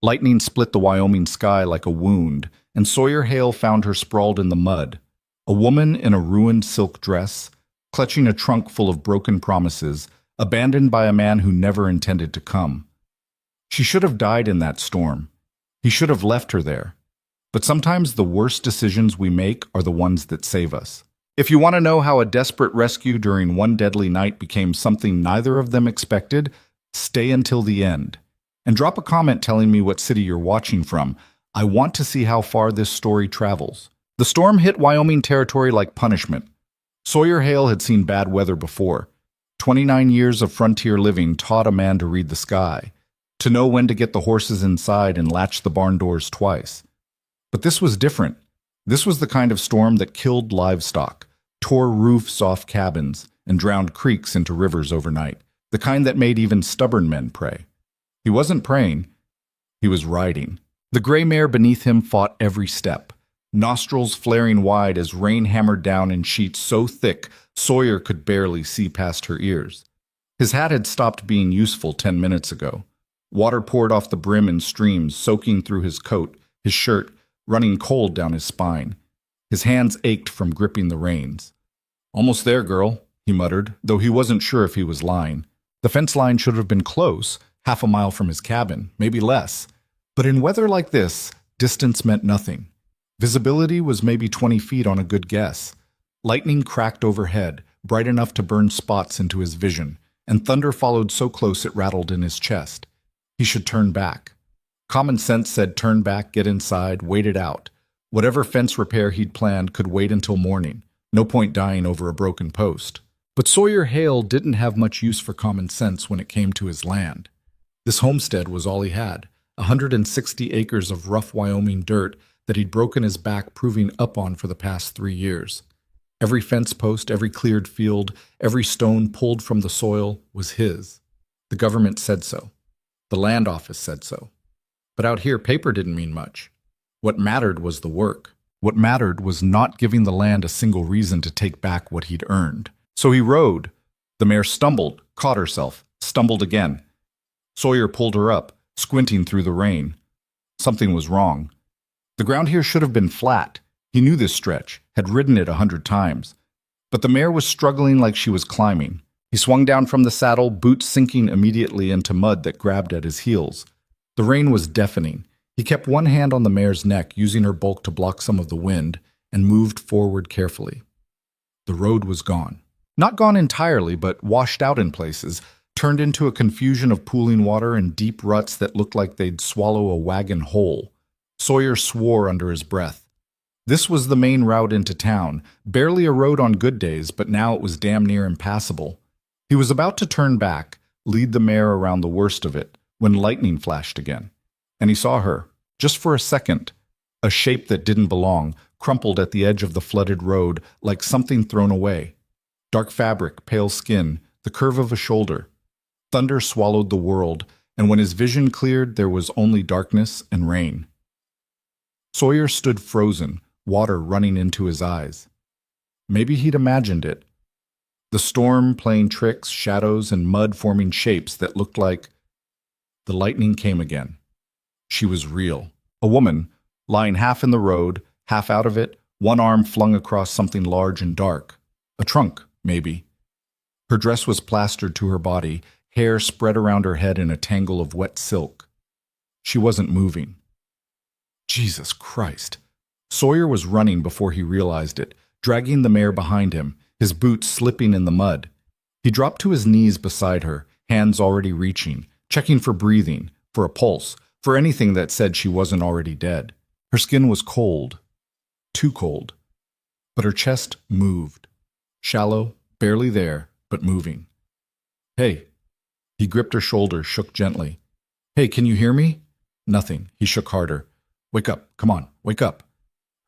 Lightning split the Wyoming sky like a wound, and Sawyer Hail found her sprawled in the mud, a woman in a ruined silk dress, clutching a trunk full of broken promises, abandoned by a man who never intended to come. She should have died in that storm. He should have left her there. But sometimes the worst decisions we make are the ones that save us. If you want to know how a desperate rescue during one deadly night became something neither of them expected, stay until the end. And drop a comment telling me what city you're watching from. I want to see how far this story travels. The storm hit Wyoming territory like punishment. Sawyer Hail had seen bad weather before. 29 years of frontier living taught a man to read the sky, to know when to get the horses inside and latch the barn doors twice. But this was different. This was the kind of storm that killed livestock, tore roofs off cabins, and drowned creeks into rivers overnight, the kind that made even stubborn men pray. He wasn't praying, he was riding. The gray mare beneath him fought every step, nostrils flaring wide as rain hammered down in sheets so thick Sawyer could barely see past her ears. His hat had stopped being useful 10 minutes ago. Water poured off the brim in streams, soaking through his coat, his shirt, running cold down his spine. His hands ached from gripping the reins. "Almost there, girl," he muttered, though he wasn't sure if he was lying. The fence line should have been close, half a mile from his cabin, maybe less. But in weather like this, distance meant nothing. Visibility was maybe 20 feet on a good guess. Lightning cracked overhead, bright enough to burn spots into his vision, and thunder followed so close it rattled in his chest. He should turn back. Common sense said turn back, get inside, wait it out. Whatever fence repair he'd planned could wait until morning. No point dying over a broken post. But Sawyer Hail didn't have much use for common sense when it came to his land. This homestead was all he had, 160 acres of rough Wyoming dirt that he'd broken his back proving up on for the past 3 years. Every fence post, every cleared field, every stone pulled from the soil was his. The government said so. The land office said so. But out here, paper didn't mean much. What mattered was the work. What mattered was not giving the land a single reason to take back what he'd earned. So he rode. The mare stumbled, caught herself, stumbled again. Sawyer pulled her up, squinting through the rain. Something was wrong. The ground here should have been flat. He knew this stretch, had ridden it 100 times. But the mare was struggling like she was climbing. He swung down from the saddle, boots sinking immediately into mud that grabbed at his heels. The rain was deafening. He kept one hand on the mare's neck, using her bulk to block some of the wind, and moved forward carefully. The road was gone. Not gone entirely, but washed out in places, turned into a confusion of pooling water and deep ruts that looked like they'd swallow a wagon whole. Sawyer swore under his breath. This was the main route into town, barely a road on good days, but now it was damn near impassable. He was about to turn back, lead the mare around the worst of it, when lightning flashed again. And he saw her, just for a second, a shape that didn't belong, crumpled at the edge of the flooded road like something thrown away. Dark fabric, pale skin, the curve of a shoulder. Thunder swallowed the world, and when his vision cleared, there was only darkness and rain. Sawyer stood frozen, water running into his eyes. Maybe he'd imagined it. The storm playing tricks, shadows, and mud forming shapes that looked like... The lightning came again. She was real. A woman, lying half in the road, half out of it, one arm flung across something large and dark. A trunk, maybe. Her dress was plastered to her body, hair spread around her head in a tangle of wet silk. She wasn't moving. Jesus Christ. Sawyer was running before he realized it, dragging the mare behind him, his boots slipping in the mud. He dropped to his knees beside her, hands already reaching, checking for breathing, for a pulse, for anything that said she wasn't already dead. Her skin was cold. Too cold. But her chest moved. Shallow, barely there, but moving. "Hey." He gripped her shoulder, shook gently. "Hey, can you hear me?" Nothing. He shook harder. "Wake up. Come on, wake up."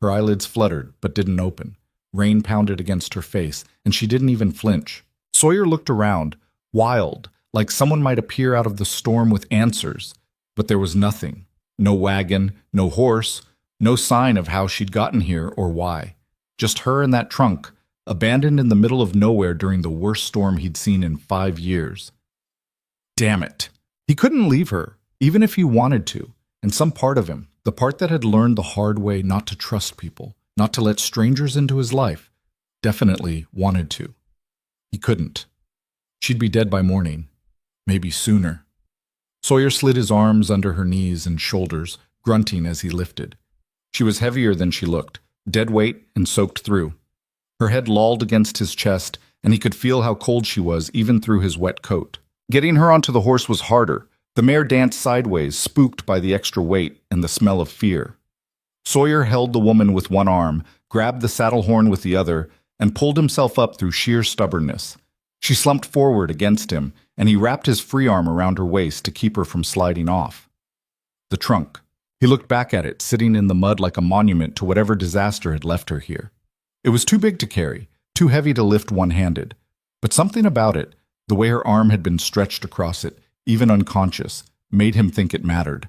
Her eyelids fluttered, but didn't open. Rain pounded against her face, and she didn't even flinch. Sawyer looked around, wild, like someone might appear out of the storm with answers. But there was nothing. No wagon, no horse, no sign of how she'd gotten here or why. Just her and that trunk, abandoned in the middle of nowhere during the worst storm he'd seen in 5 years. Damn it. He couldn't leave her, even if he wanted to. And some part of him, the part that had learned the hard way not to trust people, not to let strangers into his life, definitely wanted to. He couldn't. She'd be dead by morning, maybe sooner. Sawyer slid his arms under her knees and shoulders, grunting as he lifted. She was heavier than she looked, dead weight and soaked through. Her head lolled against his chest, and he could feel how cold she was even through his wet coat. Getting her onto the horse was harder. The mare danced sideways, spooked by the extra weight and the smell of fear. Sawyer held the woman with one arm, grabbed the saddle horn with the other, and pulled himself up through sheer stubbornness. She slumped forward against him, and he wrapped his free arm around her waist to keep her from sliding off. The trunk. He looked back at it, sitting in the mud like a monument to whatever disaster had left her here. It was too big to carry, too heavy to lift one-handed. But something about it, the way her arm had been stretched across it, even unconscious, made him think it mattered.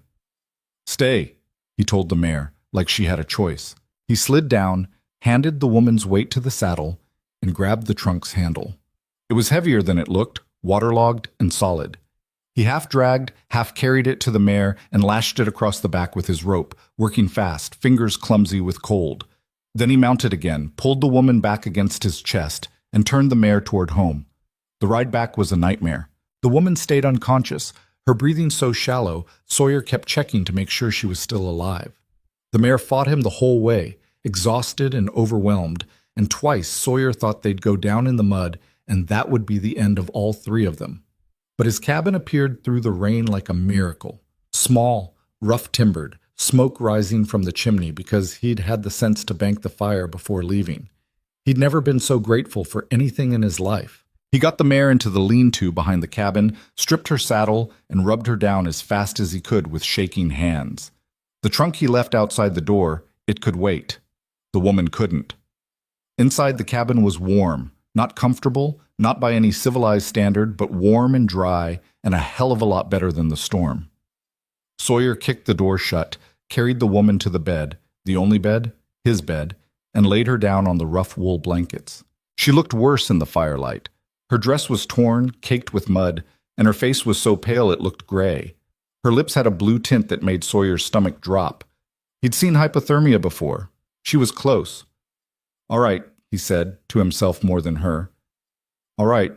"Stay," he told the mare, like she had a choice. He slid down, handed the woman's weight to the saddle, and grabbed the trunk's handle. It was heavier than it looked, waterlogged and solid. He half-dragged, half-carried it to the mare and lashed it across the back with his rope, working fast, fingers clumsy with cold. Then he mounted again, pulled the woman back against his chest, and turned the mare toward home. The ride back was a nightmare. The woman stayed unconscious, her breathing so shallow, Sawyer kept checking to make sure she was still alive. The mare fought him the whole way, exhausted and overwhelmed, and twice Sawyer thought they'd go down in the mud, and that would be the end of all three of them. But his cabin appeared through the rain like a miracle. Small, rough-timbered, smoke rising from the chimney because he'd had the sense to bank the fire before leaving. He'd never been so grateful for anything in his life. He got the mare into the lean-to behind the cabin, stripped her saddle, and rubbed her down as fast as he could with shaking hands. The trunk he left outside the door, it could wait. The woman couldn't. Inside the cabin was warm, not comfortable, not by any civilized standard, but warm and dry, and a hell of a lot better than the storm. Sawyer kicked the door shut, carried the woman to the bed, the only bed, his bed, and laid her down on the rough wool blankets. She looked worse in the firelight. Her dress was torn, caked with mud, and her face was so pale it looked gray. Her lips had a blue tint that made Sawyer's stomach drop. He'd seen hypothermia before. She was close. "All right," he said, to himself more than her. "All right,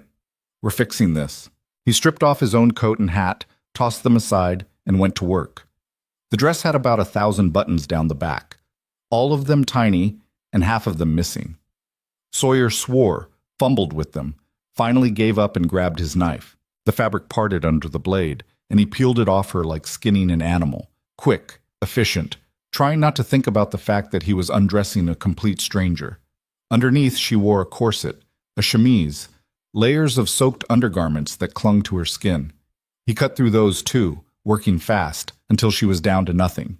we're fixing this." He stripped off his own coat and hat, tossed them aside, and went to work. The dress had about 1,000 buttons down the back, all of them tiny and half of them missing. Sawyer swore, fumbled with them, finally gave up and grabbed his knife. The fabric parted under the blade, and he peeled it off her like skinning an animal. Quick, efficient, trying not to think about the fact that he was undressing a complete stranger. Underneath, she wore a corset, a chemise, layers of soaked undergarments that clung to her skin. He cut through those too, working fast, until she was down to nothing.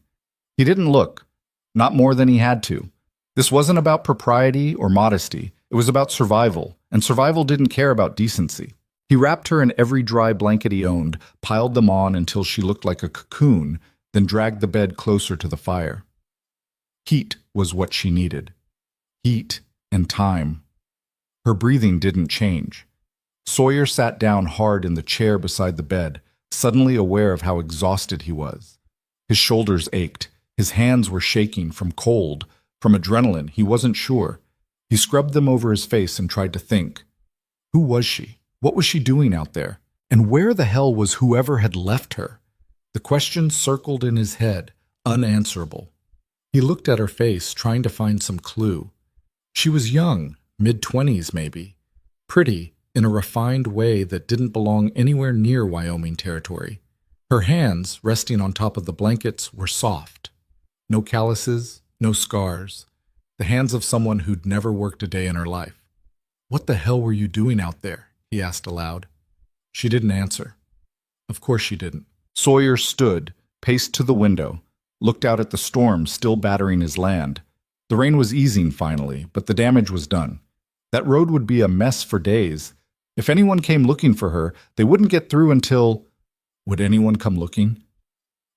He didn't look, not more than he had to. This wasn't about propriety or modesty. It was about survival, and survival didn't care about decency. He wrapped her in every dry blanket he owned, piled them on until she looked like a cocoon, then dragged the bed closer to the fire. Heat was what she needed. Heat and time. Her breathing didn't change. Sawyer sat down hard in the chair beside the bed, suddenly aware of how exhausted he was. His shoulders ached. His hands were shaking from cold, from adrenaline. He wasn't sure. He scrubbed them over his face and tried to think. Who was she? What was she doing out there? And where the hell was whoever had left her? The questions circled in his head, unanswerable. He looked at her face, trying to find some clue. She was young, mid-20s maybe, pretty in a refined way that didn't belong anywhere near Wyoming territory. Her hands, resting on top of the blankets, were soft. No calluses, no scars. The hands of someone who'd never worked a day in her life. "What the hell were you doing out there?" he asked aloud. She didn't answer. Of course she didn't. Sawyer stood, paced to the window, looked out at the storm still battering his land. The rain was easing finally, but the damage was done. That road would be a mess for days. If anyone came looking for her, they wouldn't get through until... Would anyone come looking?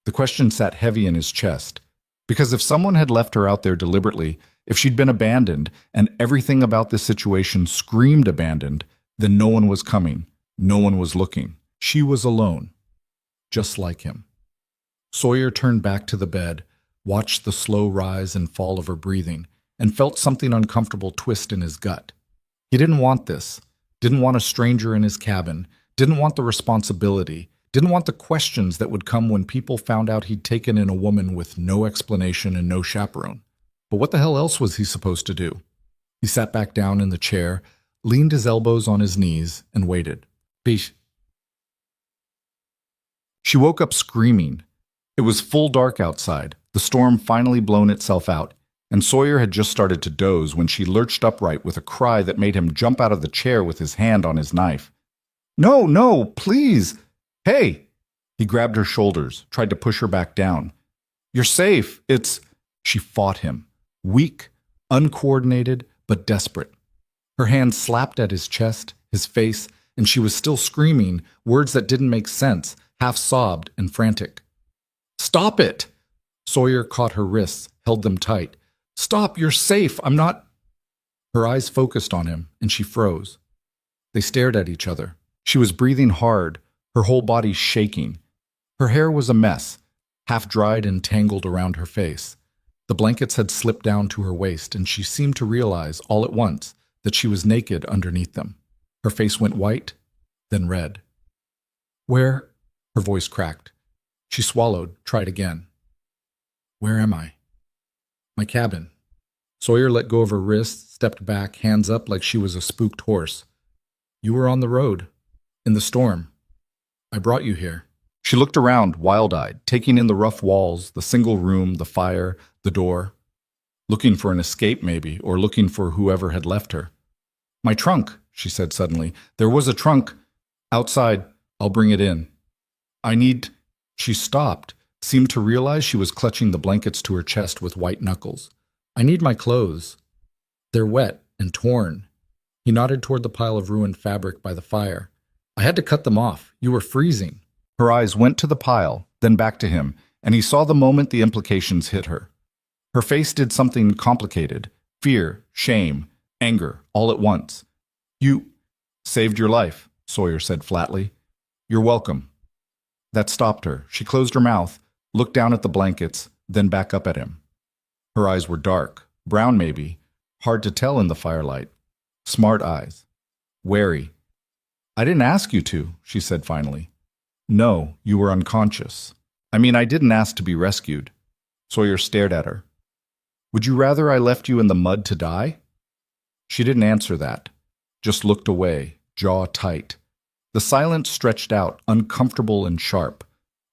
The question sat heavy in his chest. Because if someone had left her out there deliberately, if she'd been abandoned, and everything about this situation screamed abandoned, then no one was coming. No one was looking. She was alone. Just like him. Sawyer turned back to the bed, watched the slow rise and fall of her breathing, and felt something uncomfortable twist in his gut. He didn't want this, didn't want a stranger in his cabin, didn't want the responsibility, didn't want the questions that would come when people found out he'd taken in a woman with no explanation and no chaperone. But what the hell else was he supposed to do? He sat back down in the chair, leaned his elbows on his knees, and waited. Bish. She woke up screaming. It was full dark outside, the storm finally blown itself out, and Sawyer had just started to doze when she lurched upright with a cry that made him jump out of the chair with his hand on his knife. No, no, please! Hey! He grabbed her shoulders, tried to push her back down. You're safe, it's... She fought him, weak, uncoordinated, but desperate. Her hand slapped at his chest, his face, and she was still screaming, words that didn't make sense, half sobbed and frantic. Stop it! Sawyer caught her wrists, held them tight. Stop, you're safe, I'm not... Her eyes focused on him, and she froze. They stared at each other. She was breathing hard, her whole body shaking. Her hair was a mess, half dried and tangled around her face. The blankets had slipped down to her waist, and she seemed to realize, all at once, that she was naked underneath them. Her face went white, then red. Where? Her voice cracked. She swallowed, tried again. Where am I? My cabin. Sawyer let go of her wrist, stepped back, hands up like she was a spooked horse. You were on the road. In the storm. I brought you here. She looked around, wild-eyed, taking in the rough walls, the single room, the fire, the door. Looking for an escape, maybe, or looking for whoever had left her. My trunk, she said suddenly. There was a trunk. Outside. I'll bring it in. I need... She stopped, seemed to realize she was clutching the blankets to her chest with white knuckles. I need my clothes. They're wet and torn. He nodded toward the pile of ruined fabric by the fire. I had to cut them off. You were freezing. Her eyes went to the pile, then back to him, and he saw the moment the implications hit her. Her face did something complicated. Fear, shame, anger, all at once. You saved your life, Sawyer said flatly. You're welcome. That stopped her. She closed her mouth, looked down at the blankets, then back up at him. Her eyes were dark, brown maybe, hard to tell in the firelight. Smart eyes. Wary. I didn't ask you to, she said finally. No, you were unconscious. I mean, I didn't ask to be rescued. Sawyer stared at her. Would you rather I left you in the mud to die? She didn't answer that, just looked away, jaw tight. The silence stretched out, uncomfortable and sharp.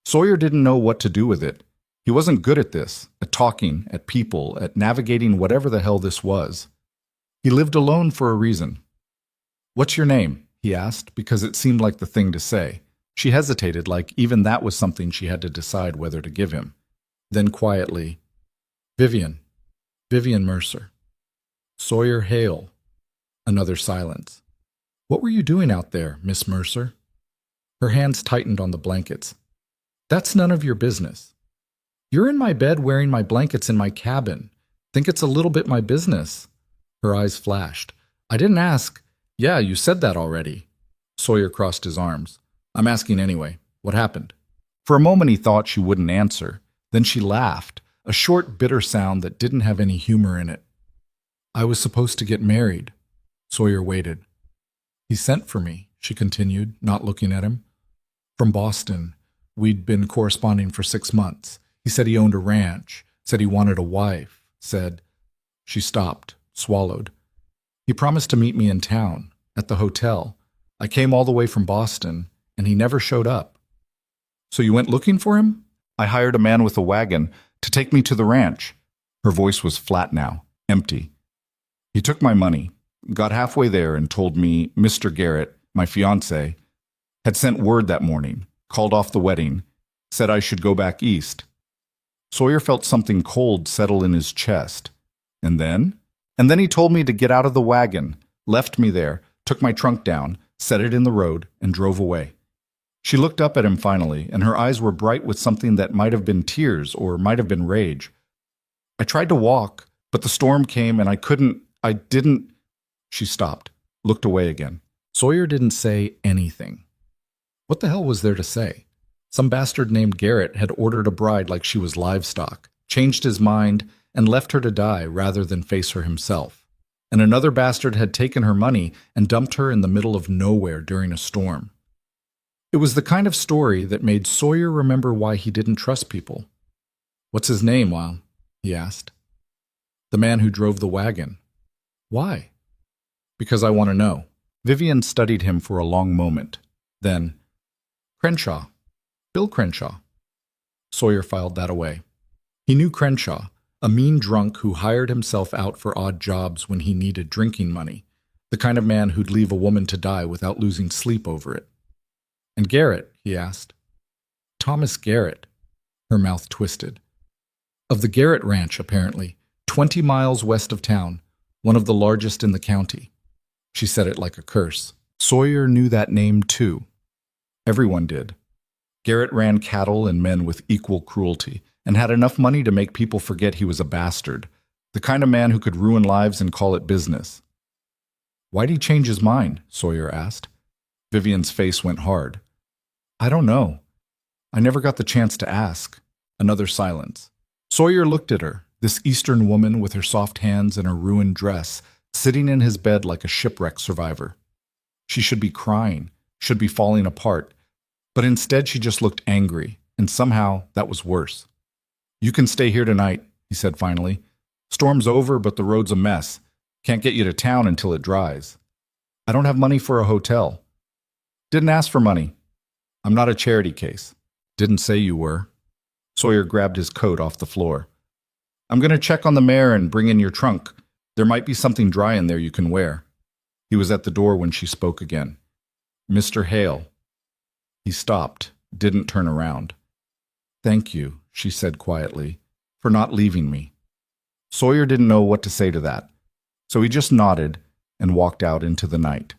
Sawyer didn't know what to do with it. He wasn't good at this, at talking, at people, at navigating whatever the hell this was. He lived alone for a reason. What's your name? He asked, because it seemed like the thing to say. She hesitated, like even that was something she had to decide whether to give him. Then quietly, Vivian Mercer. Sawyer Hail. Another silence. What were you doing out there, Miss Mercer? Her hands tightened on the blankets. That's none of your business. You're in my bed wearing my blankets in my cabin. Think it's a little bit my business. Her eyes flashed. I didn't ask. Yeah, you said that already. Sawyer crossed his arms. I'm asking anyway. What happened? For a moment he thought she wouldn't answer. Then she laughed, a short, bitter sound that didn't have any humor in it. I was supposed to get married. Sawyer waited. He sent for me, she continued, not looking at him. From Boston. We'd been corresponding for 6 months. He said he owned a ranch, said he wanted a wife, said... She stopped, swallowed. He promised to meet me in town, at the hotel. I came all the way from Boston, and he never showed up. So you went looking for him? I hired a man with a wagon to take me to the ranch. Her voice was flat now, empty. He took my money, got halfway there and told me Mr. Garrett, my fiancé, had sent word that morning, called off the wedding, said I should go back east. Sawyer felt something cold settle in his chest. And then he told me to get out of the wagon, left me there, took my trunk down, set it in the road, and drove away. She looked up at him finally, and her eyes were bright with something that might have been tears or might have been rage. I tried to walk, but the storm came and I didn't... She stopped, looked away again. Sawyer didn't say anything. What the hell was there to say? Some bastard named Garrett had ordered a bride like she was livestock, changed his mind, and left her to die rather than face her himself. And another bastard had taken her money and dumped her in the middle of nowhere during a storm. It was the kind of story that made Sawyer remember why he didn't trust people. "What's his name, Wild?" he asked. "The man who drove the wagon." "Why?" "Because I want to know." Vivian studied him for a long moment. Then, "Crenshaw. Bill Crenshaw." Sawyer filed that away. He knew Crenshaw, a mean drunk who hired himself out for odd jobs when he needed drinking money, the kind of man who'd leave a woman to die without losing sleep over it. "And Garrett?" he asked. "Thomas Garrett." Her mouth twisted. "Of the Garrett Ranch, apparently, 20 miles west of town, one of the largest in the county." She said it like a curse. Sawyer knew that name, too. Everyone did. Garrett ran cattle and men with equal cruelty, and had enough money to make people forget he was a bastard, the kind of man who could ruin lives and call it business. "Why'd he change his mind?" Sawyer asked. Vivian's face went hard. "I don't know. I never got the chance to ask." Another silence. Sawyer looked at her, this Eastern woman with her soft hands and her ruined dress, sitting in his bed like a shipwreck survivor. She should be crying, should be falling apart, but instead she just looked angry, and somehow that was worse. "You can stay here tonight," he said finally. "Storm's over, but the road's a mess. Can't get you to town until it dries. I don't have money for a hotel." "Didn't ask for money. I'm not a charity case." "Didn't say you were." Sawyer grabbed his coat off the floor. "I'm going to check on the mare and bring in your trunk. There might be something dry in there you can wear." He was at the door when she spoke again. "Mr. Hail." He stopped, didn't turn around. "Thank you," she said quietly, "for not leaving me." Sawyer didn't know what to say to that, so he just nodded and walked out into the night.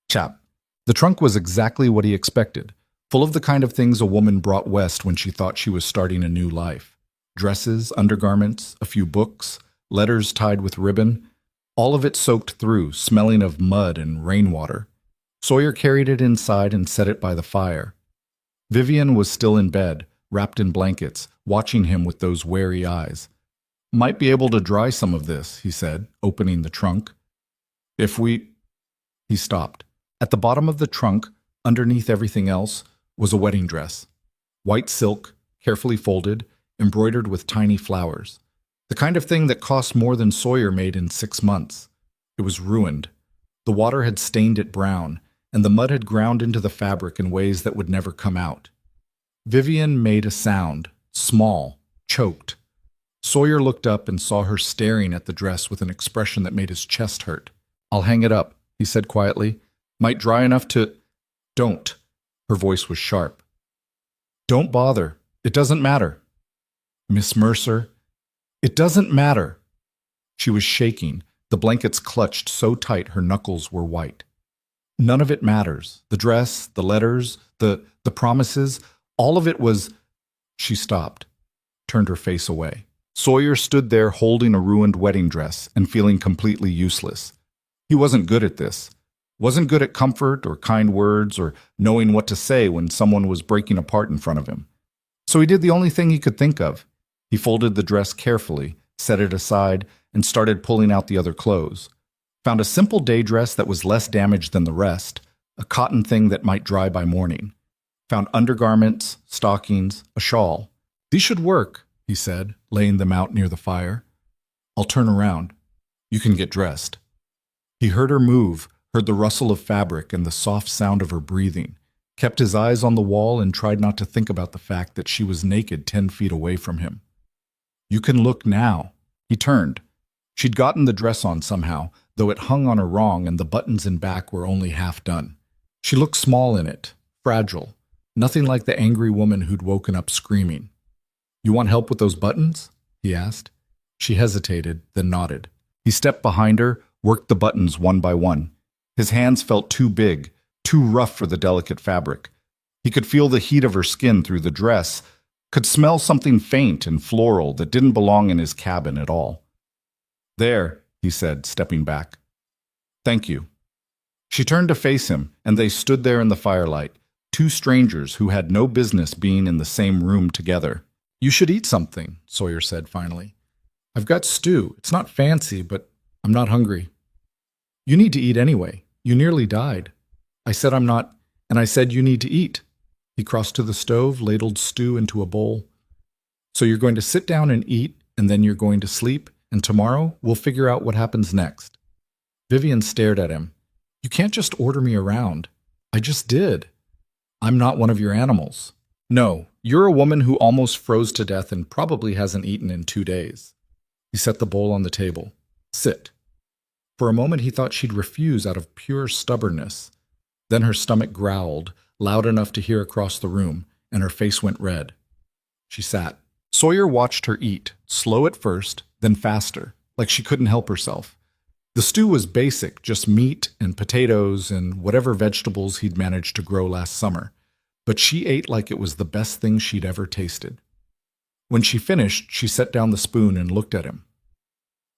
Chap. The trunk was exactly what he expected, full of the kind of things a woman brought west when she thought she was starting a new life. Dresses, undergarments, a few books, letters tied with ribbon, all of it soaked through, smelling of mud and rainwater. Sawyer carried it inside and set it by the fire. Vivian was still in bed, wrapped in blankets, watching him with those wary eyes. "Might be able to dry some of this," he said, opening the trunk. "If we—" He stopped. At the bottom of the trunk, underneath everything else, was a wedding dress. White silk, carefully folded, embroidered with tiny flowers. The kind of thing that cost more than Sawyer made in 6 months. It was ruined. The water had stained it brown, and the mud had ground into the fabric in ways that would never come out. Vivian made a sound, small, choked. Sawyer looked up and saw her staring at the dress with an expression that made his chest hurt. "I'll hang it up," he said quietly. "Might dry enough to—" "Don't." Her voice was sharp. "Don't bother. It doesn't matter." "Miss Mercer." "It doesn't matter." She was shaking, the blankets clutched so tight her knuckles were white. "None of it matters. The dress, the letters, the promises, all of it was—" She stopped, turned her face away. Sawyer stood there holding a ruined wedding dress and feeling completely useless. He wasn't good at this. Wasn't good at comfort or kind words or knowing what to say when someone was breaking apart in front of him. So he did the only thing he could think of. He folded the dress carefully, set it aside, and started pulling out the other clothes. Found a simple day dress that was less damaged than the rest, a cotton thing that might dry by morning. Found undergarments, stockings, a shawl. "These should work," he said, laying them out near the fire. "I'll turn around. You can get dressed." He heard her move, heard the rustle of fabric and the soft sound of her breathing, kept his eyes on the wall and tried not to think about the fact that she was naked 10 feet away from him. "You can look now." He turned. She'd gotten the dress on somehow, though it hung on her wrong and the buttons in back were only half done. She looked small in it, fragile, nothing like the angry woman who'd woken up screaming. "You want help with those buttons?" he asked. She hesitated, then nodded. He stepped behind her, worked the buttons one by one. His hands felt too big, too rough for the delicate fabric. He could feel the heat of her skin through the dress, could smell something faint and floral that didn't belong in his cabin at all. "There," he said, stepping back. "Thank you." She turned to face him, and they stood there in the firelight, Two strangers who had no business being in the same room together. "You should eat something," Sawyer said finally. "I've got stew. It's not fancy, but I'm not hungry." "You need to eat anyway. You nearly died." "I said I'm not, and I said you need to eat." He crossed to the stove, ladled stew into a bowl. "So you're going to sit down and eat, and then you're going to sleep, and tomorrow we'll figure out what happens next." Vivian stared at him. "You can't just order me around." "I just did." "I'm not one of your animals." "No, you're a woman who almost froze to death and probably hasn't eaten in 2 days. He set the bowl on the table. "Sit." For a moment he thought she'd refuse out of pure stubbornness. Then her stomach growled, loud enough to hear across the room, and her face went red. She sat. Sawyer watched her eat, slow at first, then faster, like she couldn't help herself. The stew was basic, just meat and potatoes and whatever vegetables he'd managed to grow last summer. But she ate like it was the best thing she'd ever tasted. When she finished, she set down the spoon and looked at him.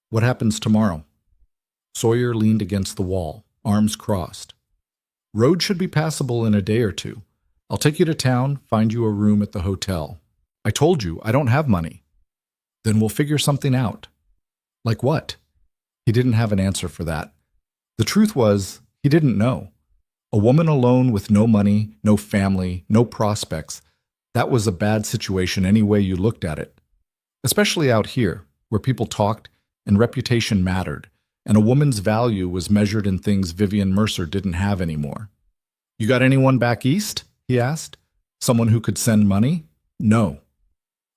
"What happens tomorrow?" Sawyer leaned against the wall, arms crossed. "Road should be passable in a day or two. I'll take you to town, find you a room at the hotel. I told you, I don't have money." "Then we'll figure something out." "Like what?" He didn't have an answer for that. The truth was, he didn't know. A woman alone with no money, no family, no prospects, that was a bad situation any way you looked at it. Especially out here, where people talked and reputation mattered, and a woman's value was measured in things Vivian Mercer didn't have anymore. "You got anyone back east?" he asked. "Someone who could send money?" "No."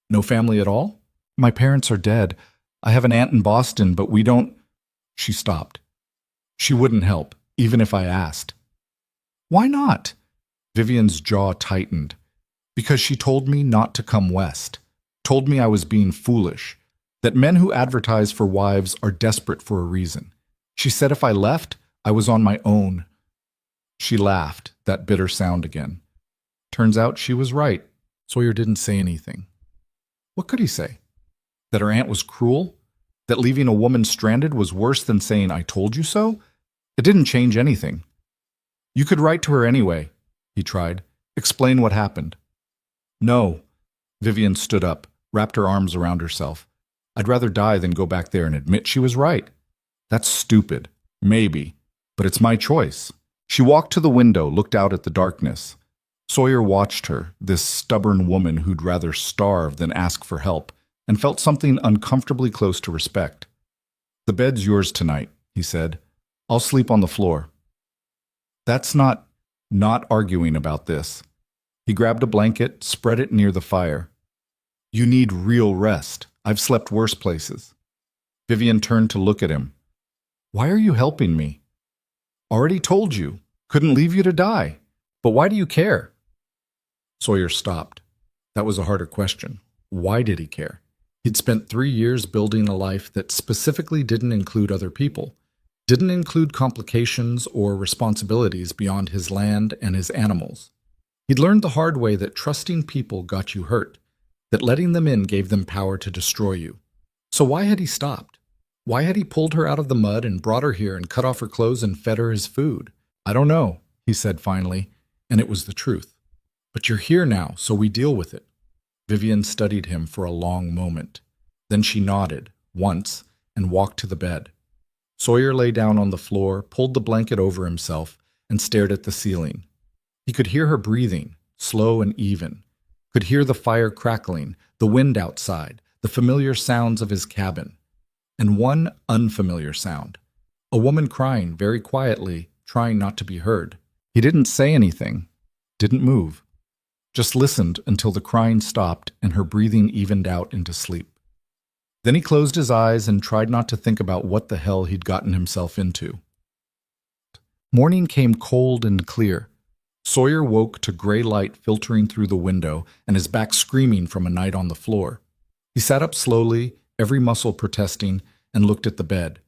"No family at all?" "My parents are dead. I have an aunt in Boston, but we don't—" She stopped. She wouldn't help, even if I asked. "Why not?" Vivian's jaw tightened. "Because she told me not to come west. Told me I was being foolish. That men who advertise for wives are desperate for a reason. She said if I left, I was on my own." She laughed, that bitter sound again. Turns out she was right. Sawyer didn't say anything. What could he say? That her aunt was cruel? That leaving a woman stranded was worse than saying, "I told you so"? It didn't change anything. "You could write to her anyway," he tried. "Explain what happened." "No." Vivian stood up, wrapped her arms around herself. "I'd rather die than go back there and admit she was right." "That's stupid. Maybe. But it's my choice." She walked to the window, looked out at the darkness. Sawyer watched her, this stubborn woman who'd rather starve than ask for help, and felt something uncomfortably close to respect. "The bed's yours tonight," he said. "I'll sleep on the floor." "That's not arguing about this." He grabbed a blanket, spread it near the fire. "You need real rest. I've slept worse places." Vivian turned to look at him. "Why are you helping me?" "Already told you. Couldn't leave you to die. But why do you care?" Sawyer stopped. That was a harder question. Why did he care? He'd spent 3 years building a life that specifically didn't include other people, didn't include complications or responsibilities beyond his land and his animals. He'd learned the hard way that trusting people got you hurt, that letting them in gave them power to destroy you. So why had he stopped? Why had he pulled her out of the mud and brought her here and cut off her clothes and fed her his food? "I don't know," he said finally, and it was the truth. "But you're here now, so we deal with it." Vivian studied him for a long moment. Then she nodded, once, and walked to the bed. Sawyer lay down on the floor, pulled the blanket over himself, and stared at the ceiling. He could hear her breathing, slow and even. Could hear the fire crackling, the wind outside, the familiar sounds of his cabin. And one unfamiliar sound. A woman crying very quietly, trying not to be heard. He didn't say anything, didn't move. Just listened until the crying stopped and her breathing evened out into sleep. Then he closed his eyes and tried not to think about what the hell he'd gotten himself into. Morning came cold and clear. Sawyer woke to gray light filtering through the window and his back screaming from a night on the floor. He sat up slowly, every muscle protesting, and looked at the bed.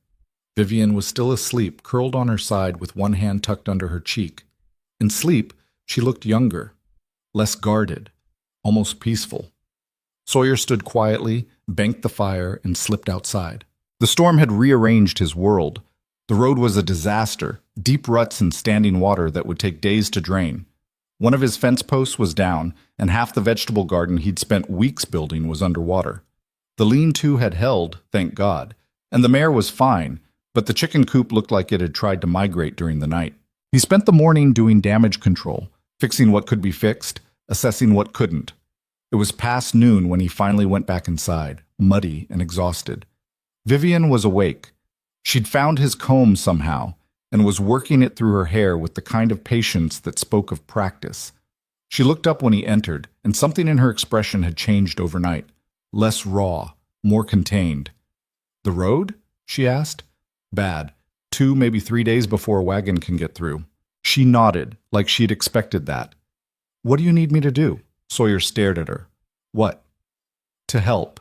Vivian was still asleep, curled on her side with one hand tucked under her cheek. In sleep, she looked younger, less guarded, almost peaceful. Sawyer stood quietly, banked the fire, and slipped outside. The storm had rearranged his world. The road was a disaster, deep ruts and standing water that would take days to drain. One of his fence posts was down, and half the vegetable garden he'd spent weeks building was underwater. The lean-to had held, thank God, and the mare was fine, but the chicken coop looked like it had tried to migrate during the night. He spent the morning doing damage control, fixing what could be fixed, assessing what couldn't. It was past noon when he finally went back inside, muddy and exhausted. Vivian was awake. She'd found his comb somehow, and was working it through her hair with the kind of patience that spoke of practice. She looked up when he entered, and something in her expression had changed overnight. Less raw, more contained. "The road?" she asked. "Bad. 2, maybe 3 days before a wagon can get through." She nodded, like she'd expected that. "What do you need me to do?" Sawyer stared at her. "What?" "To help."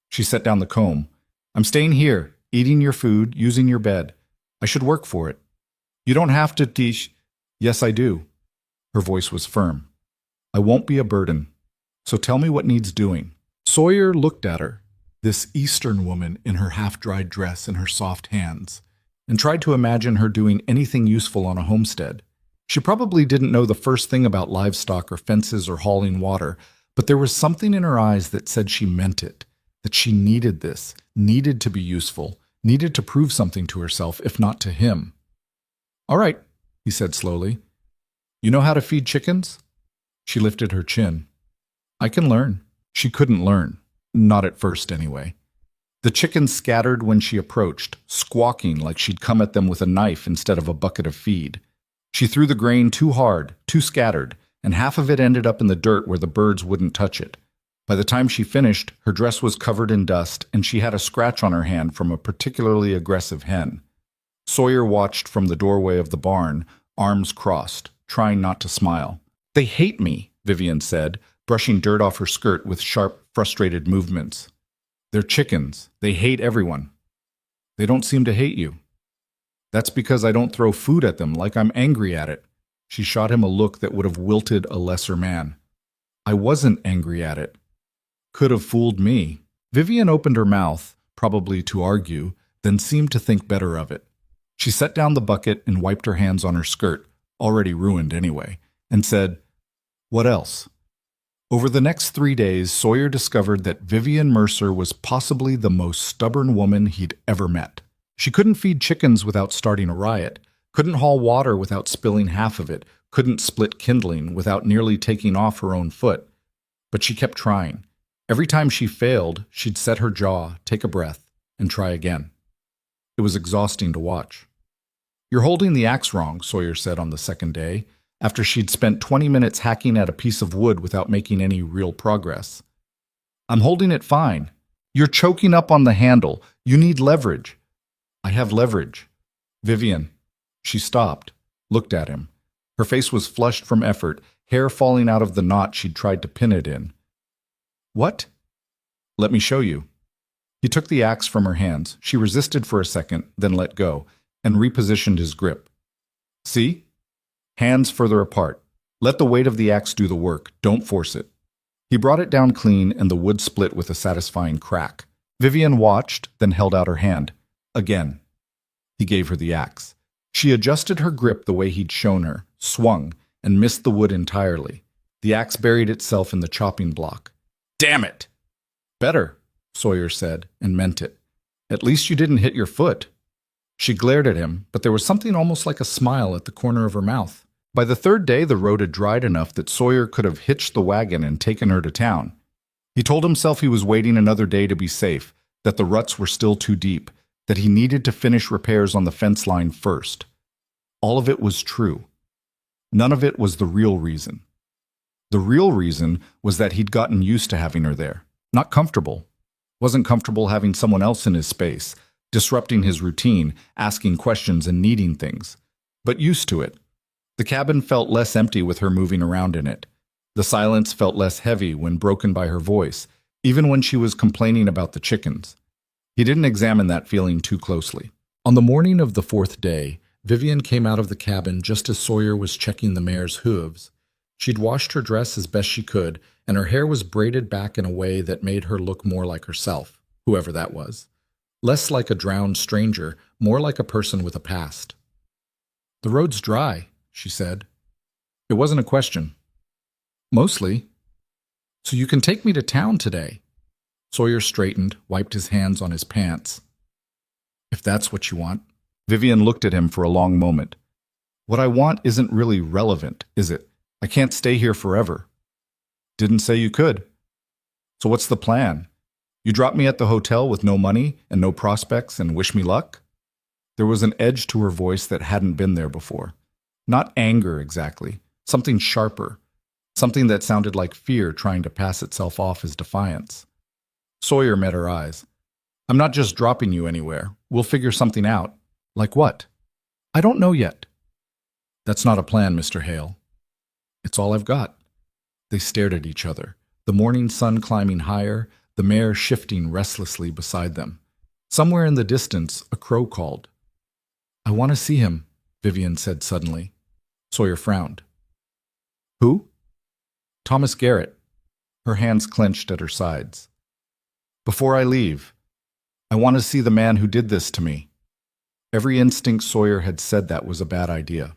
She set down the comb. "I'm staying here, eating your food, using your bed. I should work for it." "You don't have to teach." "Yes, I do." Her voice was firm. "I won't be a burden. So tell me what needs doing." Sawyer looked at her, this Eastern woman in her half-dried dress and her soft hands, and tried to imagine her doing anything useful on a homestead. She probably didn't know the first thing about livestock or fences or hauling water, but there was something in her eyes that said she meant it, that she needed this, needed to be useful, needed to prove something to herself, if not to him. "All right," he said slowly. "You know how to feed chickens?" She lifted her chin. "I can learn." She couldn't learn. Not at first, anyway. The chickens scattered when she approached, squawking like she'd come at them with a knife instead of a bucket of feed. She threw the grain too hard, too scattered, and half of it ended up in the dirt where the birds wouldn't touch it. By the time she finished, her dress was covered in dust, and she had a scratch on her hand from a particularly aggressive hen. Sawyer watched from the doorway of the barn, arms crossed, trying not to smile. "They hate me," Vivian said, brushing dirt off her skirt with sharp, frustrated movements. "They're chickens. They hate everyone." "They don't seem to hate you." "That's because I don't throw food at them like I'm angry at it." She shot him a look that would have wilted a lesser man. "I wasn't angry at it." "Could have fooled me." Vivian opened her mouth, probably to argue, then seemed to think better of it. She set down the bucket and wiped her hands on her skirt, already ruined anyway, and said, "What else?" Over the next 3 days, Sawyer discovered that Vivian Mercer was possibly the most stubborn woman he'd ever met. She couldn't feed chickens without starting a riot, couldn't haul water without spilling half of it, couldn't split kindling without nearly taking off her own foot. But she kept trying. Every time she failed, she'd set her jaw, take a breath, and try again. It was exhausting to watch. "You're holding the axe wrong," Sawyer said on the second day, after she'd spent 20 minutes hacking at a piece of wood without making any real progress. "I'm holding it fine. You're choking up on the handle. You need leverage." "I have leverage." "Vivian." She stopped, looked at him. Her face was flushed from effort, hair falling out of the knot she'd tried to pin it in. "What?" "Let me show you." He took the axe from her hands. She resisted for a second, then let go, and repositioned his grip. "See? Hands further apart. Let the weight of the axe do the work. Don't force it." He brought it down clean, and the wood split with a satisfying crack. Vivian watched, then held out her hand. Again. He gave her the axe. She adjusted her grip the way he'd shown her, swung, and missed the wood entirely. The axe buried itself in the chopping block. "Damn it!" "Better," Sawyer said, and meant it. "At least you didn't hit your foot." She glared at him, but there was something almost like a smile at the corner of her mouth. By the third day, the road had dried enough that Sawyer could have hitched the wagon and taken her to town. He told himself he was waiting another day to be safe, that the ruts were still too deep, that he needed to finish repairs on the fence line first. All of it was true. None of it was the real reason. The real reason was that he'd gotten used to having her there. Not comfortable. Wasn't comfortable having someone else in his space, disrupting his routine, asking questions and needing things. But used to it. The cabin felt less empty with her moving around in it. The silence felt less heavy when broken by her voice, even when she was complaining about the chickens. He didn't examine that feeling too closely. On the morning of the 4th day, Vivian came out of the cabin just as Sawyer was checking the mare's hooves. She'd washed her dress as best she could, and her hair was braided back in a way that made her look more like herself, whoever that was. Less like a drowned stranger, more like a person with a past. "The road's dry," she said. It wasn't a question. Mostly. So you can take me to town today. Sawyer straightened, wiped his hands on his pants. If that's what you want. Vivian looked at him for a long moment. What I want isn't really relevant, is it? I can't stay here forever. Didn't say you could. So what's the plan? You drop me at the hotel with no money and no prospects and wish me luck? There was an edge to her voice that hadn't been there before. Not anger exactly, something sharper, something that sounded like fear trying to pass itself off as defiance. Sawyer met her eyes. I'm not just dropping you anywhere. We'll figure something out. Like what? I don't know yet. That's not a plan, Mr. Hale. It's all I've got. They stared at each other, the morning sun climbing higher, the mare shifting restlessly beside them. Somewhere in the distance, a crow called. I want to see him, Vivian said suddenly. Sawyer frowned. Who? Thomas Garrett. Her hands clenched at her sides. Before I leave, I want to see the man who did this to me. Every instinct Sawyer had said that was a bad idea.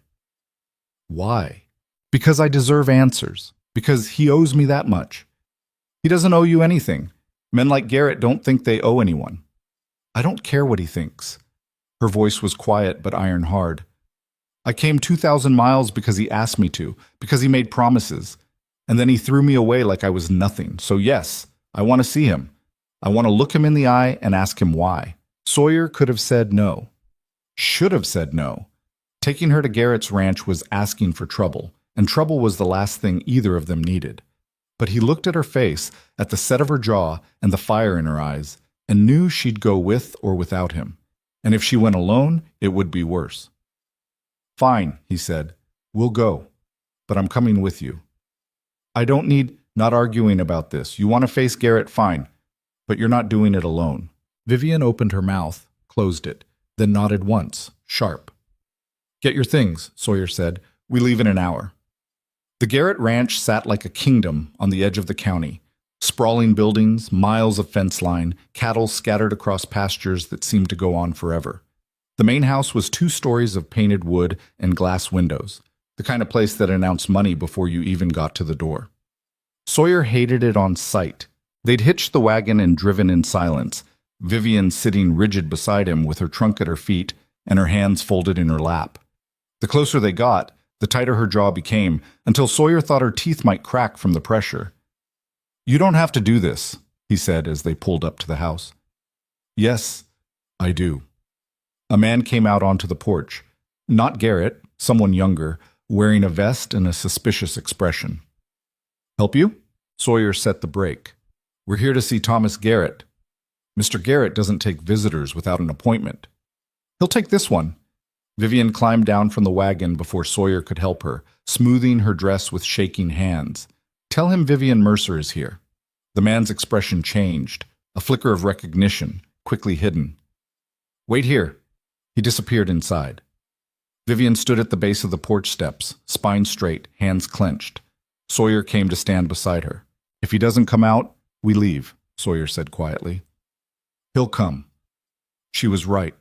Why? Because I deserve answers. Because he owes me that much. He doesn't owe you anything. Men like Garrett don't think they owe anyone. I don't care what he thinks. Her voice was quiet but iron hard. I came 2,000 miles because he asked me to, because he made promises. And then he threw me away like I was nothing. So yes, I want to see him. I want to look him in the eye and ask him why. Sawyer could have said no. Should have said no. Taking her to Garrett's ranch was asking for trouble, and trouble was the last thing either of them needed. But he looked at her face, at the set of her jaw and the fire in her eyes, and knew she'd go with or without him. And if she went alone, it would be worse. Fine, he said. We'll go. But I'm coming with you. I don't need, not arguing about this. You want to face Garrett, fine. But you're not doing it alone. Vivian opened her mouth, closed it, then nodded once, sharp. Get your things, Sawyer said. We leave in an hour. The Garrett Ranch sat like a kingdom on the edge of the county. Sprawling buildings, miles of fence line, cattle scattered across pastures that seemed to go on forever. The main house was 2 stories of painted wood and glass windows, the kind of place that announced money before you even got to the door. Sawyer hated it on sight. They'd hitched the wagon and driven in silence, Vivian sitting rigid beside him with her trunk at her feet and her hands folded in her lap. The closer they got, the tighter her jaw became, until Sawyer thought her teeth might crack from the pressure. You don't have to do this, he said as they pulled up to the house. Yes, I do. A man came out onto the porch. Not Garrett, someone younger, wearing a vest and a suspicious expression. Help you? Sawyer set the brake. We're here to see Thomas Garrett. Mr. Garrett doesn't take visitors without an appointment. He'll take this one. Vivian climbed down from the wagon before Sawyer could help her, smoothing her dress with shaking hands. Tell him Vivian Mercer is here. The man's expression changed, a flicker of recognition, quickly hidden. Wait here. He disappeared inside. Vivian stood at the base of the porch steps, spine straight, hands clenched. Sawyer came to stand beside her. If he doesn't come out, we leave, Sawyer said quietly. He'll come. She was right.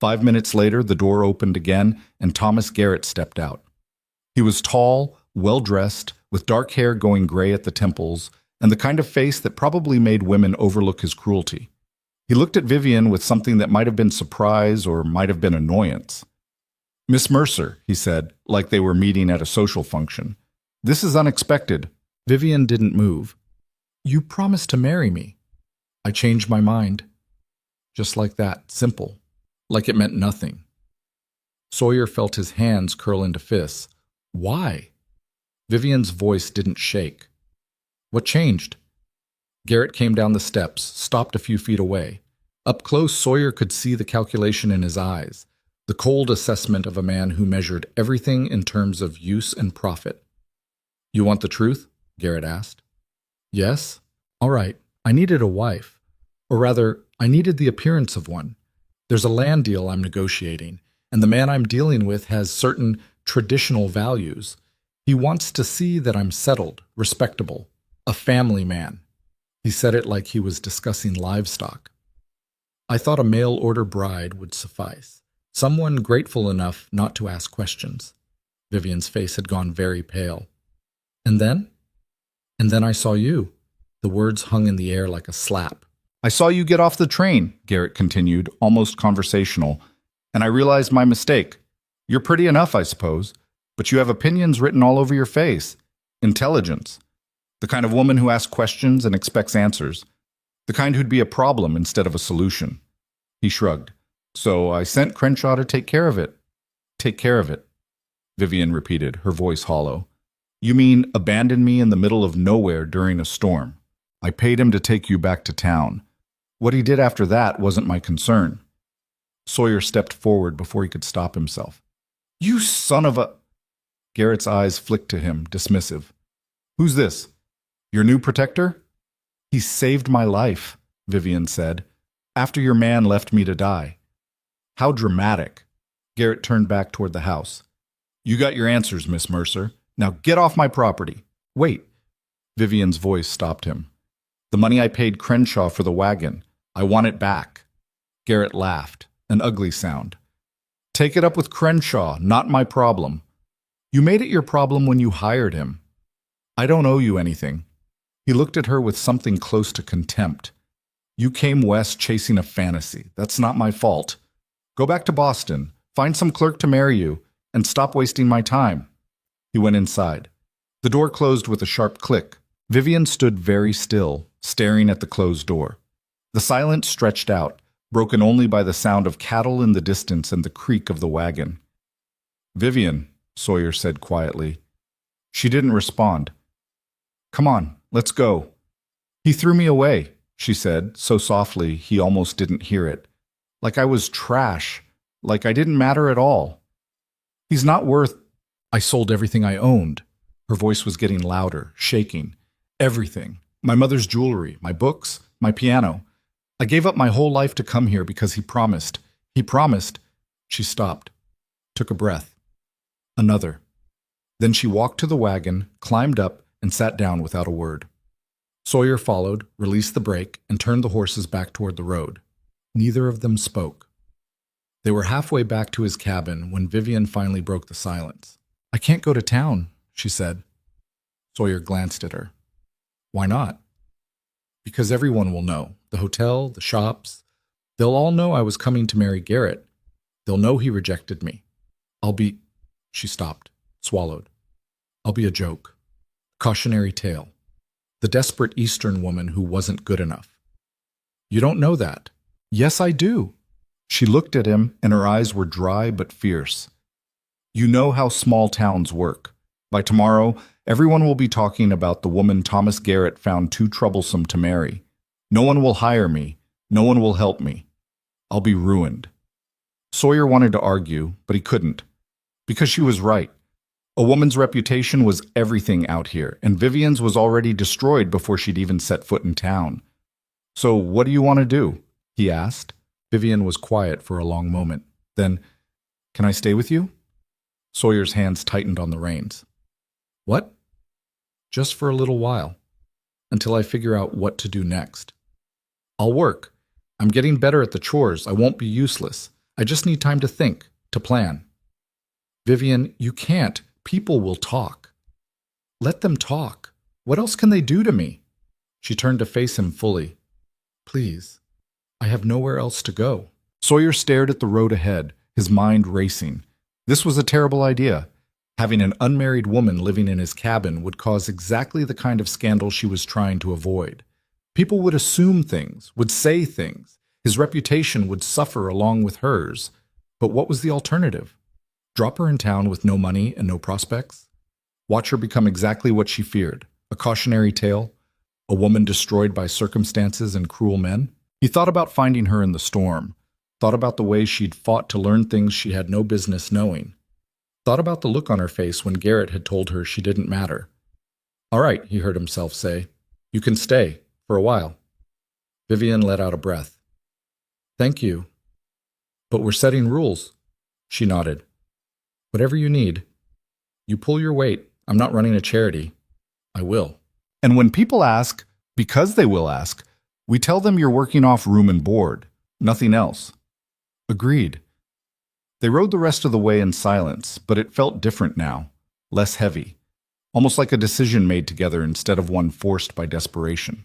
5 minutes later, the door opened again, and Thomas Garrett stepped out. He was tall, well-dressed, with dark hair going gray at the temples, and the kind of face that probably made women overlook his cruelty. He looked at Vivian with something that might have been surprise or might have been annoyance. Miss Mercer, he said, like they were meeting at a social function. This is unexpected. Vivian didn't move. You promised to marry me. I changed my mind. Just like that, simple. Like it meant nothing. Sawyer felt his hands curl into fists. Why? Vivian's voice didn't shake. What changed? Garrett came down the steps, stopped a few feet away. Up close, Sawyer could see the calculation in his eyes, the cold assessment of a man who measured everything in terms of use and profit. You want the truth? Garrett asked. Yes? All right. I needed a wife. Or rather, I needed the appearance of one. There's a land deal I'm negotiating, and the man I'm dealing with has certain traditional values. He wants to see that I'm settled, respectable, a family man. He said it like he was discussing livestock. I thought a mail-order bride would suffice, someone grateful enough not to ask questions. Vivian's face had gone very pale. And then? And then I saw you. The words hung in the air like a slap. I saw you get off the train, Garrett continued, almost conversational, and I realized my mistake. You're pretty enough, I suppose, but you have opinions written all over your face. Intelligence. The kind of woman who asks questions and expects answers. The kind who'd be a problem instead of a solution. He shrugged. So I sent Crenshaw to take care of it. Take care of it, Vivian repeated, her voice hollow. You mean abandon me in the middle of nowhere during a storm? I paid him to take you back to town. What he did after that wasn't my concern. Sawyer stepped forward before he could stop himself. You son of a... Garrett's eyes flicked to him, dismissive. Who's this? Your new protector? He saved my life, Vivian said, after your man left me to die. How dramatic. Garrett turned back toward the house. You got your answers, Miss Mercer. Now get off my property. Wait. Vivian's voice stopped him. The money I paid Crenshaw for the wagon. I want it back. Garrett laughed, an ugly sound. Take it up with Crenshaw, not my problem. You made it your problem when you hired him. I don't owe you anything. He looked at her with something close to contempt. You came west chasing a fantasy. That's not my fault. Go back to Boston, find some clerk to marry you, and stop wasting my time. He went inside. The door closed with a sharp click. Vivian stood very still, staring at the closed door. The silence stretched out, broken only by the sound of cattle in the distance and the creak of the wagon. Vivian, Sawyer said quietly. She didn't respond. Come on, let's go. He threw me away, she said, so softly he almost didn't hear it. Like I was trash, like I didn't matter at all. He's not worth... I sold everything I owned. Her voice was getting louder, shaking. Everything. My mother's jewelry, my books, my piano. I gave up my whole life to come here because he promised. He promised. She stopped, took a breath. Another. Then she walked to the wagon, climbed up, and sat down without a word. Sawyer followed, released the brake, and turned the horses back toward the road. Neither of them spoke. They were halfway back to his cabin when Vivian finally broke the silence. I can't go to town, she said. Sawyer glanced at her. Why not? Because everyone will know. The hotel, the shops. They'll all know I was coming to marry Garrett. They'll know he rejected me. I'll be... She stopped, swallowed. I'll be a joke. Cautionary tale. The desperate Eastern woman who wasn't good enough. You don't know that. Yes, I do. She looked at him, and her eyes were dry but fierce. You know how small towns work. By tomorrow, everyone will be talking about the woman Thomas Garrett found too troublesome to marry. No one will hire me. No one will help me. I'll be ruined. Sawyer wanted to argue, but he couldn't. Because she was right. A woman's reputation was everything out here, and Vivian's was already destroyed before she'd even set foot in town. So what do you want to do? He asked. Vivian was quiet for a long moment. Then, can I stay with you? Sawyer's hands tightened on the reins. What? Just for a little while, until I figure out what to do next. I'll work. I'm getting better at the chores. I won't be useless. I just need time to think, to plan. Vivian, you can't. People will talk. Let them talk. What else can they do to me? She turned to face him fully. Please, I have nowhere else to go. Sawyer stared at the road ahead, his mind racing. This was a terrible idea. Having an unmarried woman living in his cabin would cause exactly the kind of scandal she was trying to avoid. People would assume things, would say things. His reputation would suffer along with hers. But what was the alternative? Drop her in town with no money and no prospects? Watch her become exactly what she feared, a cautionary tale, a woman destroyed by circumstances and cruel men? He thought about finding her in the storm, thought about the way she'd fought to learn things she had no business knowing, thought about the look on her face when Garrett had told her she didn't matter. All right, he heard himself say, you can stay, for a while. Vivian let out a breath. Thank you. But we're setting rules. She nodded. Whatever you need. You pull your weight. I'm not running a charity. I will. And when people ask, because they will ask, we tell them you're working off room and board, nothing else. Agreed. They rode the rest of the way in silence, but it felt different now, less heavy, almost like a decision made together instead of one forced by desperation.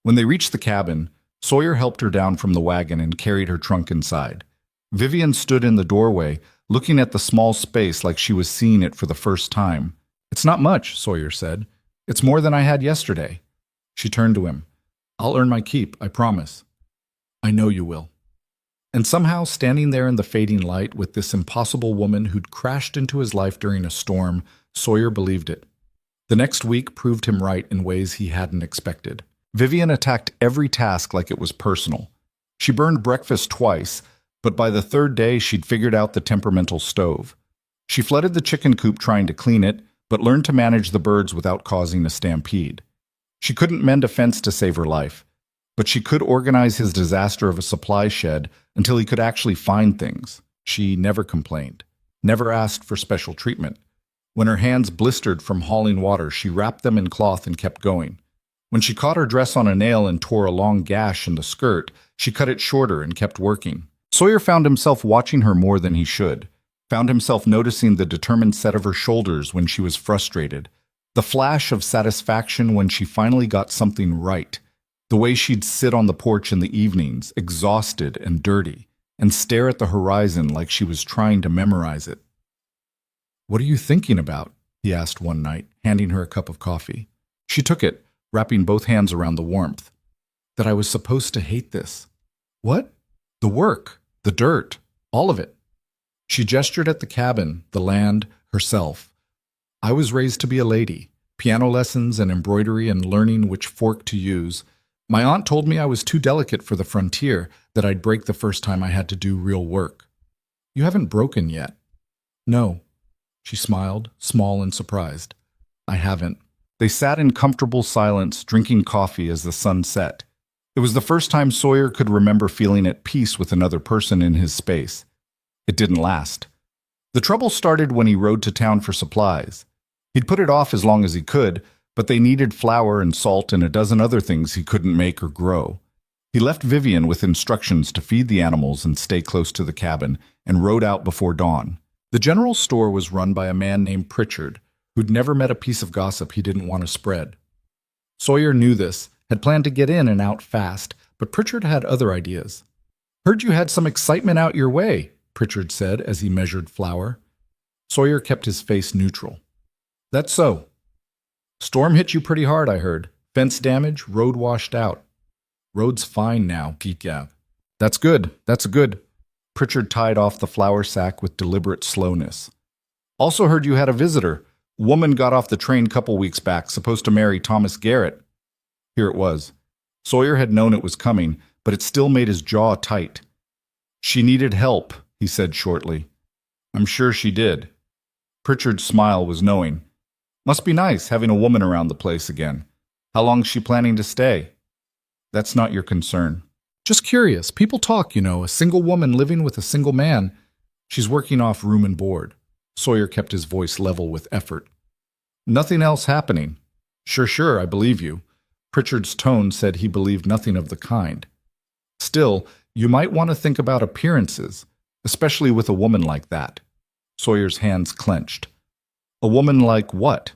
When they reached the cabin, Sawyer helped her down from the wagon and carried her trunk inside. Vivian stood in the doorway, looking at the small space like she was seeing it for the first time. "It's not much," Sawyer said. "It's more than I had yesterday." She turned to him. "I'll earn my keep, I promise." "I know you will." And somehow, standing there in the fading light with this impossible woman who'd crashed into his life during a storm, Sawyer believed it. The next week proved him right in ways he hadn't expected. Vivian attacked every task like it was personal. She burned breakfast twice, but by the third day she'd figured out the temperamental stove. She flooded the chicken coop trying to clean it, but learned to manage the birds without causing a stampede. She couldn't mend a fence to save her life, but she could organize his disaster of a supply shed until he could actually find things. She never complained, never asked for special treatment. When her hands blistered from hauling water, she wrapped them in cloth and kept going. When she caught her dress on a nail and tore a long gash in the skirt, she cut it shorter and kept working. Sawyer found himself watching her more than he should, found himself noticing the determined set of her shoulders when she was frustrated, the flash of satisfaction when she finally got something right, the way she'd sit on the porch in the evenings, exhausted and dirty, and stare at the horizon like she was trying to memorize it. "What are you thinking about?" he asked one night, handing her a cup of coffee. She took it, wrapping both hands around the warmth. "That I was supposed to hate this." "What?" "The work, the dirt, all of it." She gestured at the cabin, the land, herself. "I was raised to be a lady, piano lessons and embroidery and learning which fork to use. My aunt told me I was too delicate for the frontier, that I'd break the first time I had to do real work." "You haven't broken yet." "No." She smiled, small and surprised. "I haven't." They sat in comfortable silence, drinking coffee as the sun set. It was the first time Sawyer could remember feeling at peace with another person in his space. It didn't last. The trouble started when he rode to town for supplies. He'd put it off as long as he could, but they needed flour and salt and a dozen other things he couldn't make or grow. He left Vivian with instructions to feed the animals and stay close to the cabin, and rode out before dawn. The general store was run by a man named Pritchard, who'd never met a piece of gossip he didn't want to spread. Sawyer knew this, had planned to get in and out fast, but Pritchard had other ideas. "Heard you had some excitement out your way," Pritchard said as he measured flour. Sawyer kept his face neutral. "That's so. Storm hit you pretty hard, I heard. Fence damage, road washed out." "Road's fine now, Geek Gav." "That's good, that's good." Pritchard tied off the flour sack with deliberate slowness. "Also heard you had a visitor. Woman got off the train couple weeks back, supposed to marry Thomas Garrett." Here it was. Sawyer had known it was coming, but it still made his jaw tight. "She needed help," he said shortly. "I'm sure she did." Pritchard's smile was knowing. "Must be nice having a woman around the place again. How long's she planning to stay?" "That's not your concern." "Just curious. People talk, you know, a single woman living with a single man." "She's working off room and board." Sawyer kept his voice level with effort. "Nothing else happening." Sure, I believe you." Pritchard's tone said he believed nothing of the kind. "Still, you might want to think about appearances, especially with a woman like that." Sawyer's hands clenched. "A woman like what?"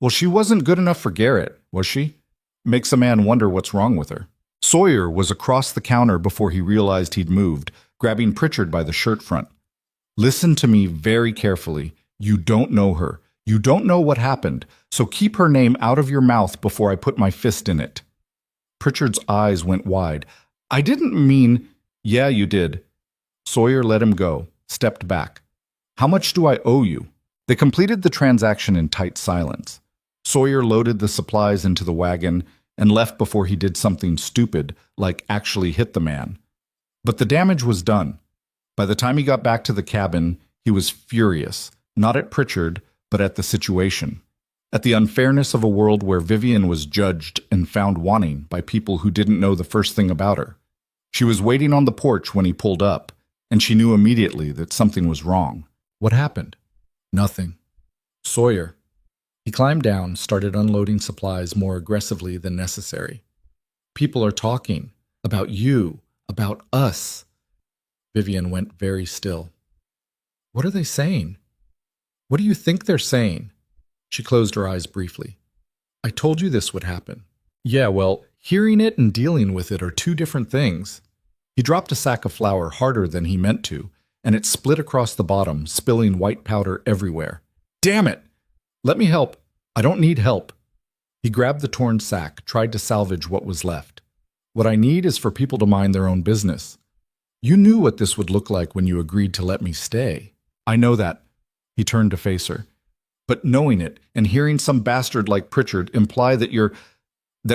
"Well, she wasn't good enough for Garrett, was she? Makes a man wonder what's wrong with her." Sawyer was across the counter before he realized he'd moved, grabbing Pritchard by the shirt front. "Listen to me very carefully. You don't know her. You don't know what happened, so keep her name out of your mouth before I put my fist in it." Pritchard's eyes went wide. "I didn't mean—" "Yeah, you did." Sawyer let him go, stepped back. "How much do I owe you?" They completed the transaction in tight silence. Sawyer loaded the supplies into the wagon and left before he did something stupid, like actually hit the man. But the damage was done. By the time he got back to the cabin, he was furious, not at Pritchard, but at the situation. At the unfairness of a world where Vivian was judged and found wanting by people who didn't know the first thing about her. She was waiting on the porch when he pulled up, and she knew immediately that something was wrong. "What happened?" "Nothing." "Sawyer." He climbed down, started unloading supplies more aggressively than necessary. "People are talking. About you. About us." Vivian went very still. What are they saying? What do you think they're saying? She closed her eyes briefly. I told you this would happen. Yeah, well, hearing it and dealing with it are two different things. He dropped a sack of flour harder than he meant to, and it split across the bottom, spilling white powder everywhere. Damn it! Let me help. I don't need help. He grabbed the torn sack, tried to salvage what was left. What I need is for people to mind their own business. You knew what this would look like when you agreed to let me stay. I know that. He turned to face her. But knowing it and hearing some bastard like Pritchard imply that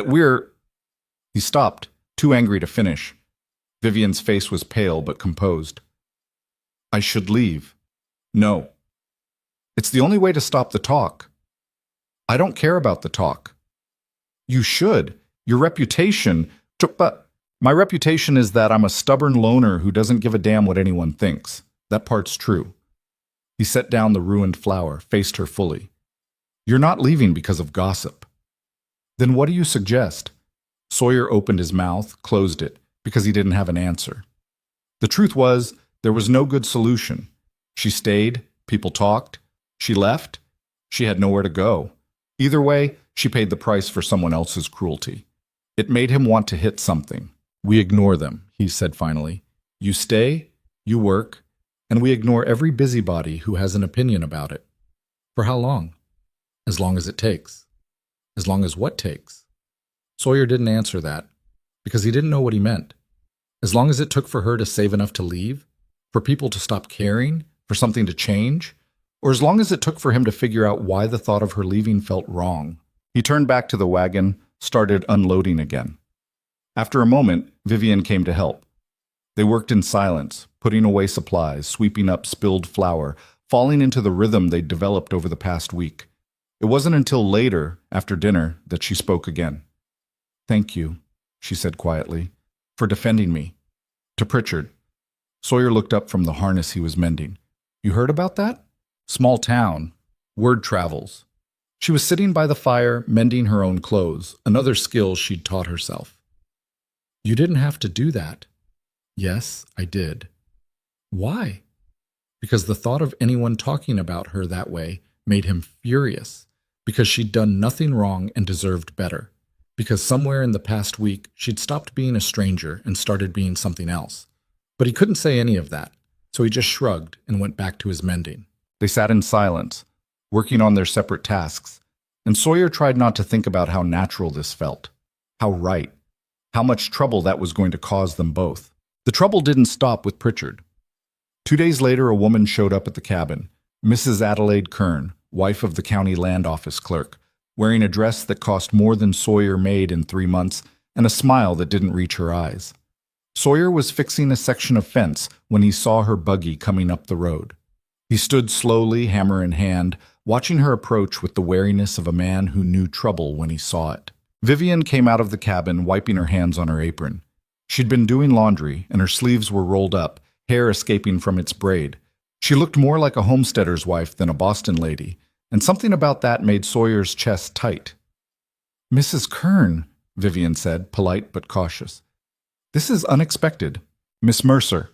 we're... He stopped, too angry to finish. Vivian's face was pale but composed. I should leave. No. It's the only way to stop the talk. I don't care about the talk. You should. Your reputation... But my reputation is that I'm a stubborn loner who doesn't give a damn what anyone thinks. That part's true. He set down the ruined flour, faced her fully. You're not leaving because of gossip. Then what do you suggest? Sawyer opened his mouth, closed it, because he didn't have an answer. The truth was, there was no good solution. She stayed, people talked. She left, she had nowhere to go. Either way, she paid the price for someone else's cruelty. It made him want to hit something. We ignore them, he said finally. You stay, you work, and we ignore every busybody who has an opinion about it. For how long? As long as it takes. As long as what takes? Sawyer didn't answer that, because he didn't know what he meant. As long as it took for her to save enough to leave, for people to stop caring, for something to change, or as long as it took for him to figure out why the thought of her leaving felt wrong. He turned back to the wagon, started unloading again. After a moment, Vivian came to help. They worked in silence, putting away supplies, sweeping up spilled flour, falling into the rhythm they'd developed over the past week. It wasn't until later, after dinner, that she spoke again. Thank you, she said quietly, for defending me. To Pritchard. Sawyer looked up from the harness he was mending. You heard about that? Small town. Word travels. She was sitting by the fire, mending her own clothes, another skill she'd taught herself. You didn't have to do that. Yes, I did. Why? Because the thought of anyone talking about her that way made him furious, because she'd done nothing wrong and deserved better, because somewhere in the past week she'd stopped being a stranger and started being something else. But he couldn't say any of that, so he just shrugged and went back to his mending. They sat in silence, working on their separate tasks, and Sawyer tried not to think about how natural this felt, how right, how much trouble that was going to cause them both. The trouble didn't stop with Pritchard. 2 days later, a woman showed up at the cabin, Mrs. Adelaide Kern, wife of the county land office clerk, wearing a dress that cost more than Sawyer made in 3 months and a smile that didn't reach her eyes. Sawyer was fixing a section of fence when he saw her buggy coming up the road. He stood slowly, hammer in hand, watching her approach with the wariness of a man who knew trouble when he saw it. Vivian came out of the cabin, wiping her hands on her apron. She'd been doing laundry, and her sleeves were rolled up, hair escaping from its braid. She looked more like a homesteader's wife than a Boston lady, and something about that made Sawyer's chest tight. Mrs. Kern, Vivian said, polite but cautious. This is unexpected. Miss Mercer.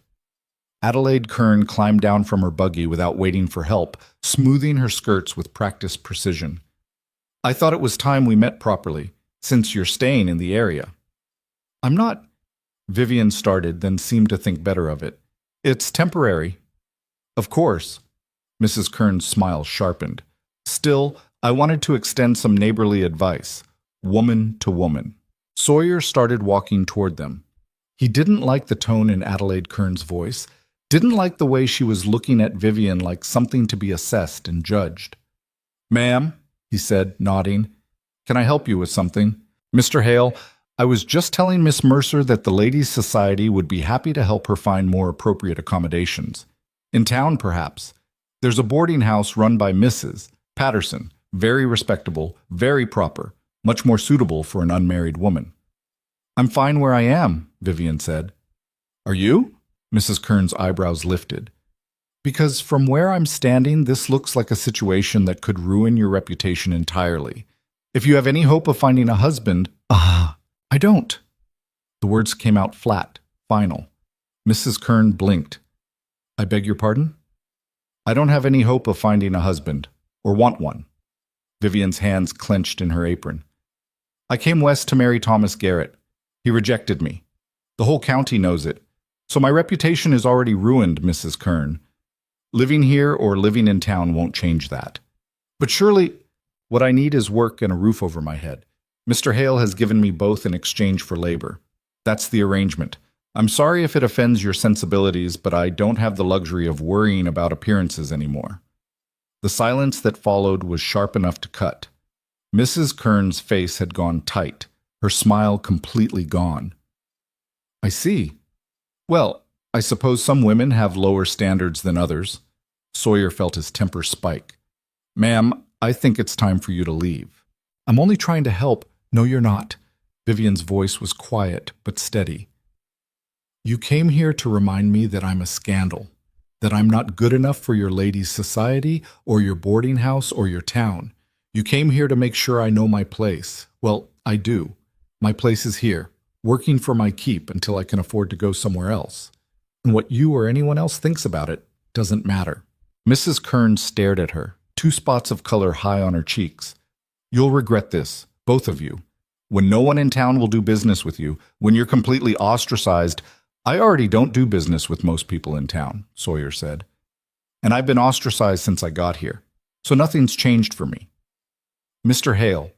Adelaide Kern climbed down from her buggy without waiting for help, smoothing her skirts with practiced precision. I thought it was time we met properly, since you're staying in the area. I'm not... Vivian started, then seemed to think better of it. It's temporary. Of course. Mrs. Kern's smile sharpened. Still, I wanted to extend some neighborly advice, woman to woman. Sawyer started walking toward them. He didn't like the tone in Adelaide Kern's voice, didn't like the way she was looking at Vivian like something to be assessed and judged. Ma'am, he said, nodding, can I help you with something? Mr. Hale, I was just telling Miss Mercer that the Ladies' Society would be happy to help her find more appropriate accommodations. In town, perhaps. There's a boarding house run by Mrs. Patterson, very respectable, very proper, much more suitable for an unmarried woman. I'm fine where I am, Vivian said. Are you? Mrs. Kern's eyebrows lifted. Because from where I'm standing, this looks like a situation that could ruin your reputation entirely. If you have any hope of finding a husband, I don't. The words came out flat, final. Mrs. Kern blinked. I beg your pardon? I don't have any hope of finding a husband, or want one. Vivian's hands clenched in her apron. I came west to marry Thomas Garrett. He rejected me. The whole county knows it. So my reputation is already ruined, Mrs. Kern. Living here or living in town won't change that. But surely, what I need is work and a roof over my head. Mr. Hale has given me both in exchange for labor. That's the arrangement. I'm sorry if it offends your sensibilities, but I don't have the luxury of worrying about appearances anymore. The silence that followed was sharp enough to cut. Mrs. Kern's face had gone tight, her smile completely gone. I see. Well, I suppose some women have lower standards than others. Sawyer felt his temper spike. Ma'am, I think it's time for you to leave. I'm only trying to help. No, you're not. Vivian's voice was quiet but steady. You came here to remind me that I'm a scandal, that I'm not good enough for your ladies' society or your boarding house or your town. You came here to make sure I know my place. Well, I do. My place is here, working for my keep until I can afford to go somewhere else. And what you or anyone else thinks about it doesn't matter. Mrs. Kern stared at her, 2 spots of color high on her cheeks. You'll regret this, both of you. When no one in town will do business with you, when you're completely ostracized. I already don't do business with most people in town, Sawyer said. And I've been ostracized since I got here, so nothing's changed for me. Mr. Hale,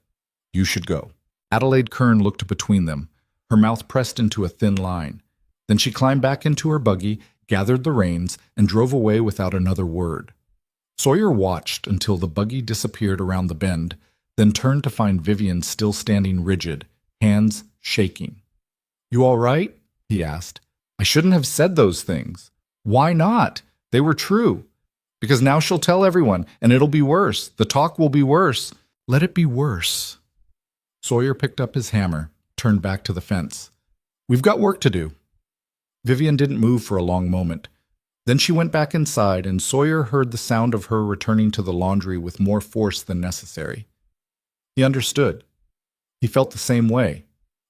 you should go. Adelaide Kern looked between them, her mouth pressed into a thin line. Then she climbed back into her buggy, gathered the reins, and drove away without another word. Sawyer watched until the buggy disappeared around the bend, then turned to find Vivian still standing rigid, hands shaking. You all right? He asked. I shouldn't have said those things. Why not? They were true. Because now she'll tell everyone, and it'll be worse. The talk will be worse. Let it be worse. Sawyer picked up his hammer, turned back to the fence. We've got work to do. Vivian didn't move for a long moment. Then she went back inside, and Sawyer heard the sound of her returning to the laundry with more force than necessary. He understood. He felt the same way,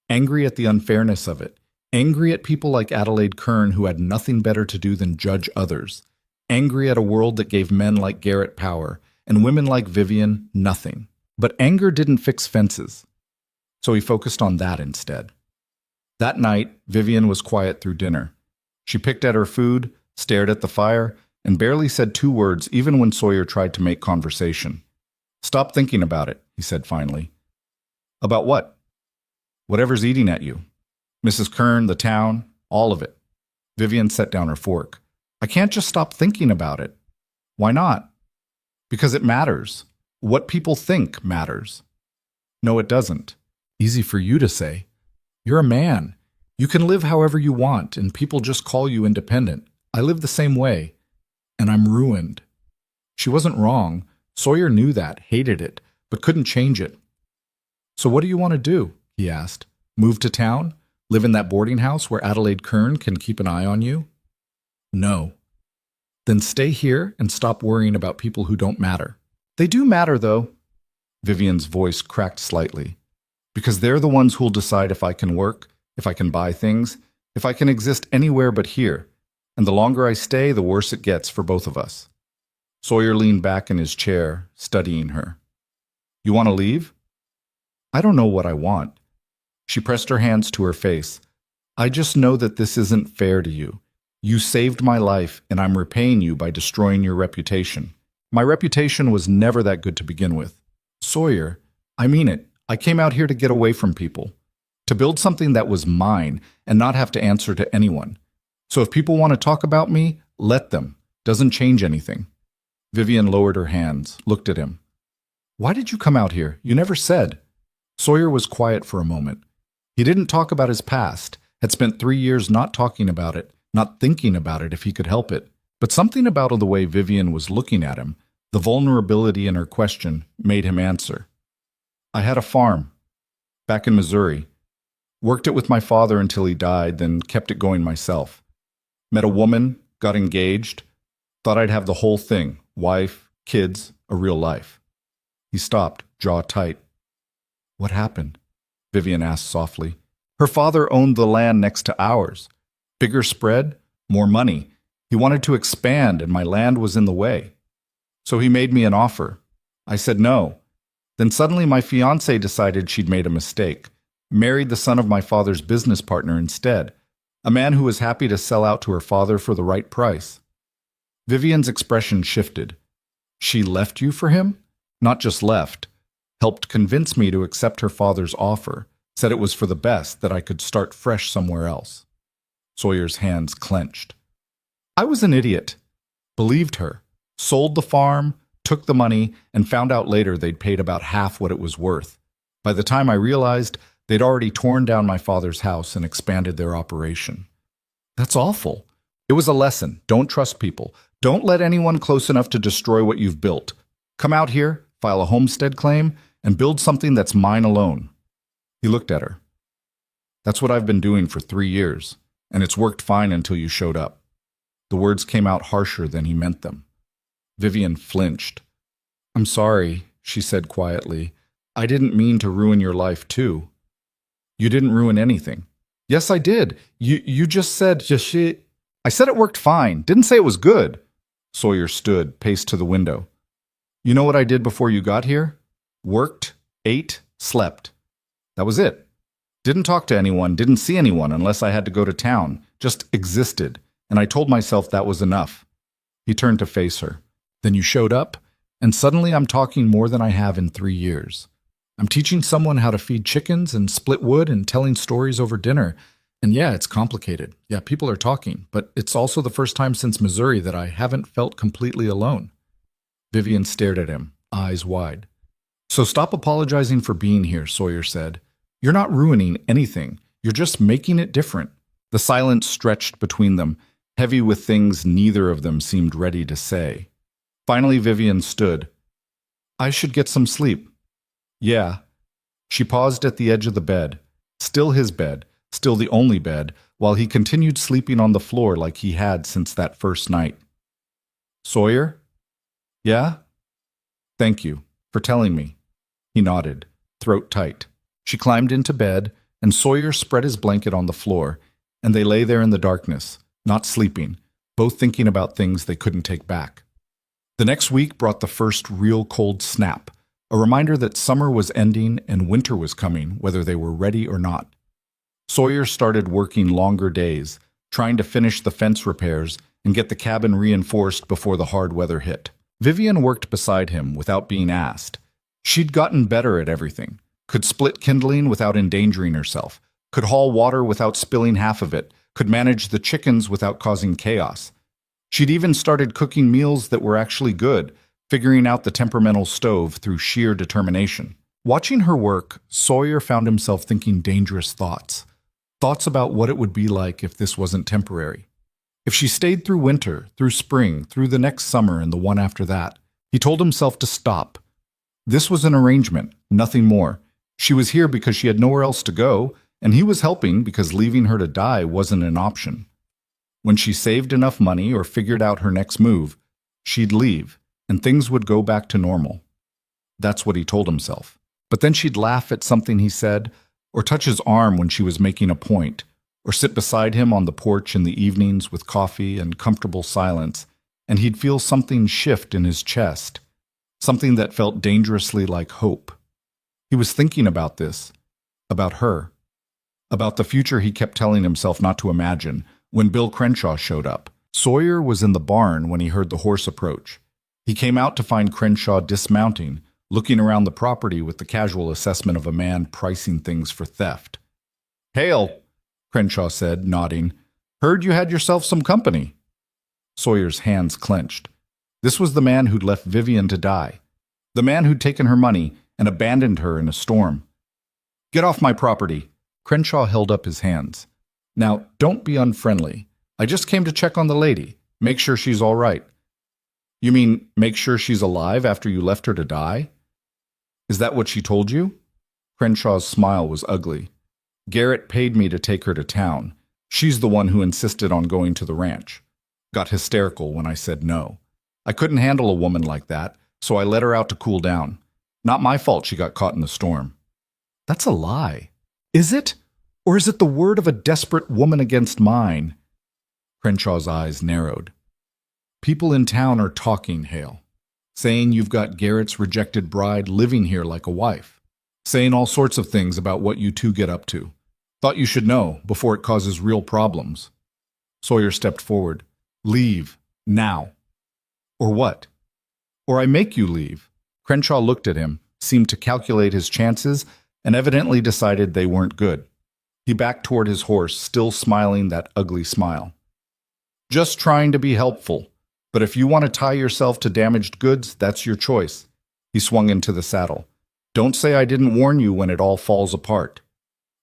angry at the unfairness of it. Angry at people like Adelaide Kern who had nothing better to do than judge others. Angry at a world that gave men like Garrett power, and women like Vivian nothing. But anger didn't fix fences. So he focused on that instead. That night, Vivian was quiet through dinner. She picked at her food, stared at the fire, and barely said 2 words even when Sawyer tried to make conversation. Stop thinking about it, he said finally. About what? Whatever's eating at you. Mrs. Kern, the town, all of it. Vivian set down her fork. I can't just stop thinking about it. Why not? Because it matters. What people think matters. No, it doesn't. Easy for you to say. You're a man. You can live however you want, and people just call you independent. I live the same way, and I'm ruined. She wasn't wrong. Sawyer knew that, hated it, but couldn't change it. So what do you want to do? He asked. Move to town? Live in that boarding house where Adelaide Kern can keep an eye on you? No. Then stay here and stop worrying about people who don't matter. They do matter, though. Vivian's voice cracked slightly. Because they're the ones who'll decide if I can work, if I can buy things, if I can exist anywhere but here. And the longer I stay, the worse it gets for both of us. Sawyer leaned back in his chair, studying her. You want to leave? I don't know what I want. She pressed her hands to her face. I just know that this isn't fair to you. You saved my life, and I'm repaying you by destroying your reputation. My reputation was never that good to begin with. Sawyer, I mean it. I came out here to get away from people, to build something that was mine and not have to answer to anyone. So if people want to talk about me, let them. Doesn't change anything. Vivian lowered her hands, looked at him. Why did you come out here? You never said. Sawyer was quiet for a moment. He didn't talk about his past, had spent 3 years not talking about it, not thinking about it if he could help it. But something about the way Vivian was looking at him, the vulnerability in her question, made him answer. I had a farm, back in Missouri. Worked it with my father until he died, then kept it going myself. Met a woman, got engaged, thought I'd have the whole thing, wife, kids, a real life. He stopped, jaw tight. What happened? Vivian asked softly. Her father owned the land next to ours. Bigger spread, More money. He wanted to expand, and my land was in the way. So he made me an offer. I said no. Then suddenly my fiancée decided she'd made a mistake, married the son of my father's business partner instead, a man who was happy to sell out to her father for the right price. Vivian's expression shifted. She left you for him? Not just left. Helped convince me to accept her father's offer, said it was for the best, that I could start fresh somewhere else. Sawyer's hands clenched. I was an idiot. Believed her. Sold the farm, took the money, and found out later they'd paid about half what it was worth. By the time I realized, they'd already torn down my father's house and expanded their operation. That's awful. It was a lesson. Don't trust people. Don't let anyone close enough to destroy what you've built. Come out here, file a homestead claim, and build something that's mine alone. He looked at her. That's what I've been doing for 3 years, and it's worked fine until you showed up. The words came out harsher than he meant them. Vivian flinched. I'm sorry, she said quietly. I didn't mean to ruin your life, too. You didn't ruin anything. Yes, I did. You just said, I said it worked fine. Didn't say it was good. Sawyer stood, paced to the window. You know what I did before you got here? Worked, ate, slept. That was it. Didn't talk to anyone, didn't see anyone unless I had to go to town. Just existed. And I told myself that was enough. He turned to face her. Then you showed up, and suddenly I'm talking more than I have in 3 years. I'm teaching someone how to feed chickens and split wood and telling stories over dinner. And yeah, it's complicated. Yeah, people are talking, but it's also the first time since Missouri that I haven't felt completely alone. Vivian stared at him, eyes wide. So stop apologizing for being here, Sawyer said. You're not ruining anything. You're just making it different. The silence stretched between them, heavy with things neither of them seemed ready to say. Finally, Vivian stood. I should get some sleep. Yeah. She paused at the edge of the bed. Still his bed, still the only bed, while he continued sleeping on the floor like he had since that first night. Sawyer? Yeah? Thank you for telling me. He nodded, throat tight. She climbed into bed, and Sawyer spread his blanket on the floor, and they lay there in the darkness, not sleeping, both thinking about things they couldn't take back. The next week brought the first real cold snap, a reminder that summer was ending and winter was coming, whether they were ready or not. Sawyer started working longer days, trying to finish the fence repairs and get the cabin reinforced before the hard weather hit. Vivian worked beside him without being asked. She'd gotten better at everything, could split kindling without endangering herself, could haul water without spilling half of it, could manage the chickens without causing chaos. She'd even started cooking meals that were actually good, figuring out the temperamental stove through sheer determination. Watching her work, Sawyer found himself thinking dangerous thoughts. Thoughts about what it would be like if this wasn't temporary. If she stayed through winter, through spring, through the next summer and the one after that, he told himself to stop. This was an arrangement, nothing more. She was here because she had nowhere else to go, and he was helping because leaving her to die wasn't an option. When she saved enough money or figured out her next move, she'd leave, and things would go back to normal. That's what he told himself. But then she'd laugh at something he said, or touch his arm when she was making a point, or sit beside him on the porch in the evenings with coffee and comfortable silence, and he'd feel something shift in his chest, something that felt dangerously like hope. He was thinking about this, about her, about the future he kept telling himself not to imagine, when Bill Crenshaw showed up. Sawyer was in the barn when he heard the horse approach. He came out to find Crenshaw dismounting, looking around the property with the casual assessment of a man pricing things for theft. Hail, Crenshaw said, nodding. Heard you had yourself some company. Sawyer's hands clenched. This was the man who'd left Vivian to die. The man who'd taken her money and abandoned her in a storm. Get off my property. Crenshaw held up his hands. Now, don't be unfriendly. I just came to check on the lady. Make sure she's all right. You mean make sure she's alive after you left her to die? Is that what she told you? Crenshaw's smile was ugly. Garrett paid me to take her to town. She's the one who insisted on going to the ranch. Got hysterical when I said no. I couldn't handle a woman like that, so I let her out to cool down. Not my fault she got caught in the storm. That's a lie. Is it? Or is it the word of a desperate woman against mine? Crenshaw's eyes narrowed. People in town are talking, Hale. Saying you've got Garrett's rejected bride living here like a wife. Saying all sorts of things about what you two get up to. Thought you should know before it causes real problems. Sawyer stepped forward. Leave. Now. Or what? Or I make you leave. Crenshaw looked at him, seemed to calculate his chances, and evidently decided they weren't good. He backed toward his horse, still smiling that ugly smile. Just trying to be helpful, but if you want to tie yourself to damaged goods, that's your choice. He swung into the saddle. Don't say I didn't warn you when it all falls apart.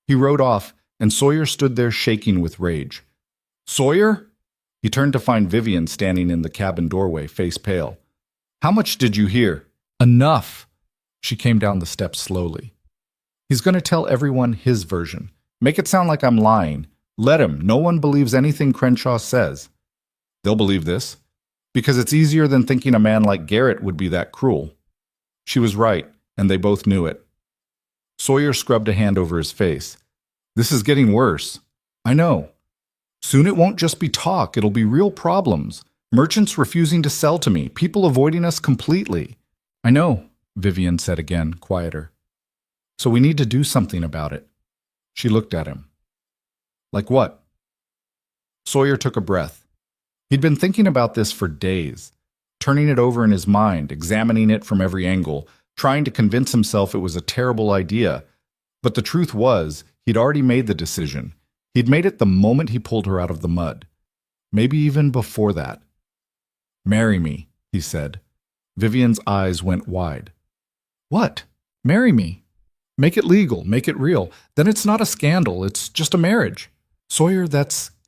He rode off, and Sawyer stood there shaking with rage. Sawyer? He turned to find Vivian standing in the cabin doorway, face pale. How much did you hear? Enough. She came down the steps slowly. He's going to tell everyone his version. Make it sound like I'm lying. Let him. No one believes anything Crenshaw says. They'll believe this, because it's easier than thinking a man like Garrett would be that cruel. She was right, and they both knew it. Sawyer scrubbed a hand over his face. This is getting worse. I know. Soon it won't just be talk, it'll be real problems. Merchants refusing to sell to me, people avoiding us completely. I know, Vivian said again, quieter. So we need to do something about it. She looked at him. Like what? Sawyer took a breath. He'd been thinking about this for days, turning it over in his mind, examining it from every angle, trying to convince himself it was a terrible idea. But the truth was, he'd already made the decision. He'd made it the moment he pulled her out of the mud. Maybe even before that. Marry me, he said. Vivian's eyes went wide. What? Marry me? Make it legal, make it real. Then it's not a scandal, it's just a marriage. Sawyer,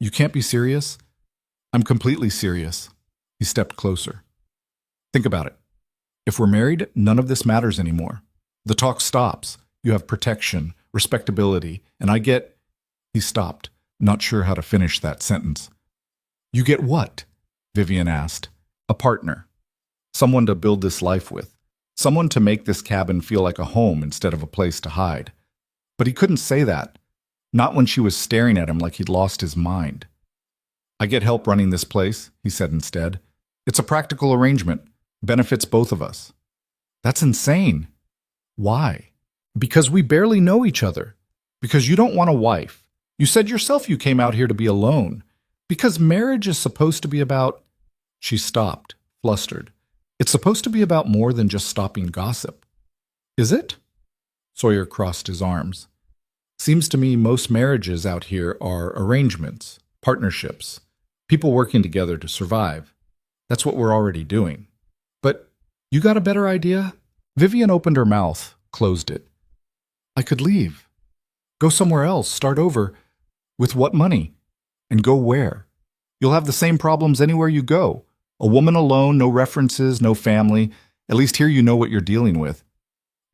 you can't be serious? I'm completely serious. He stepped closer. Think about it. If we're married, none of this matters anymore. The talk stops. You have protection, respectability, and I get... He stopped, not sure how to finish that sentence. You get what? Vivian asked. A partner. Someone to build this life with. Someone to make this cabin feel like a home instead of a place to hide. But he couldn't say that. Not when she was staring at him like he'd lost his mind. I get help running this place, he said instead. It's a practical arrangement. Benefits both of us. That's insane. Why? Because we barely know each other. Because you don't want a wife. You said yourself you came out here to be alone. Because marriage is supposed to be about... She stopped, flustered. It's supposed to be about more than just stopping gossip. Is it? Sawyer crossed his arms. Seems to me most marriages out here are arrangements, partnerships, people working together to survive. That's what we're already doing. But you got a better idea? Vivian opened her mouth, closed it. I could leave. Go somewhere else, start over. With what money? And go where? You'll have the same problems anywhere you go. A woman alone, no references, no family. At least here you know what you're dealing with.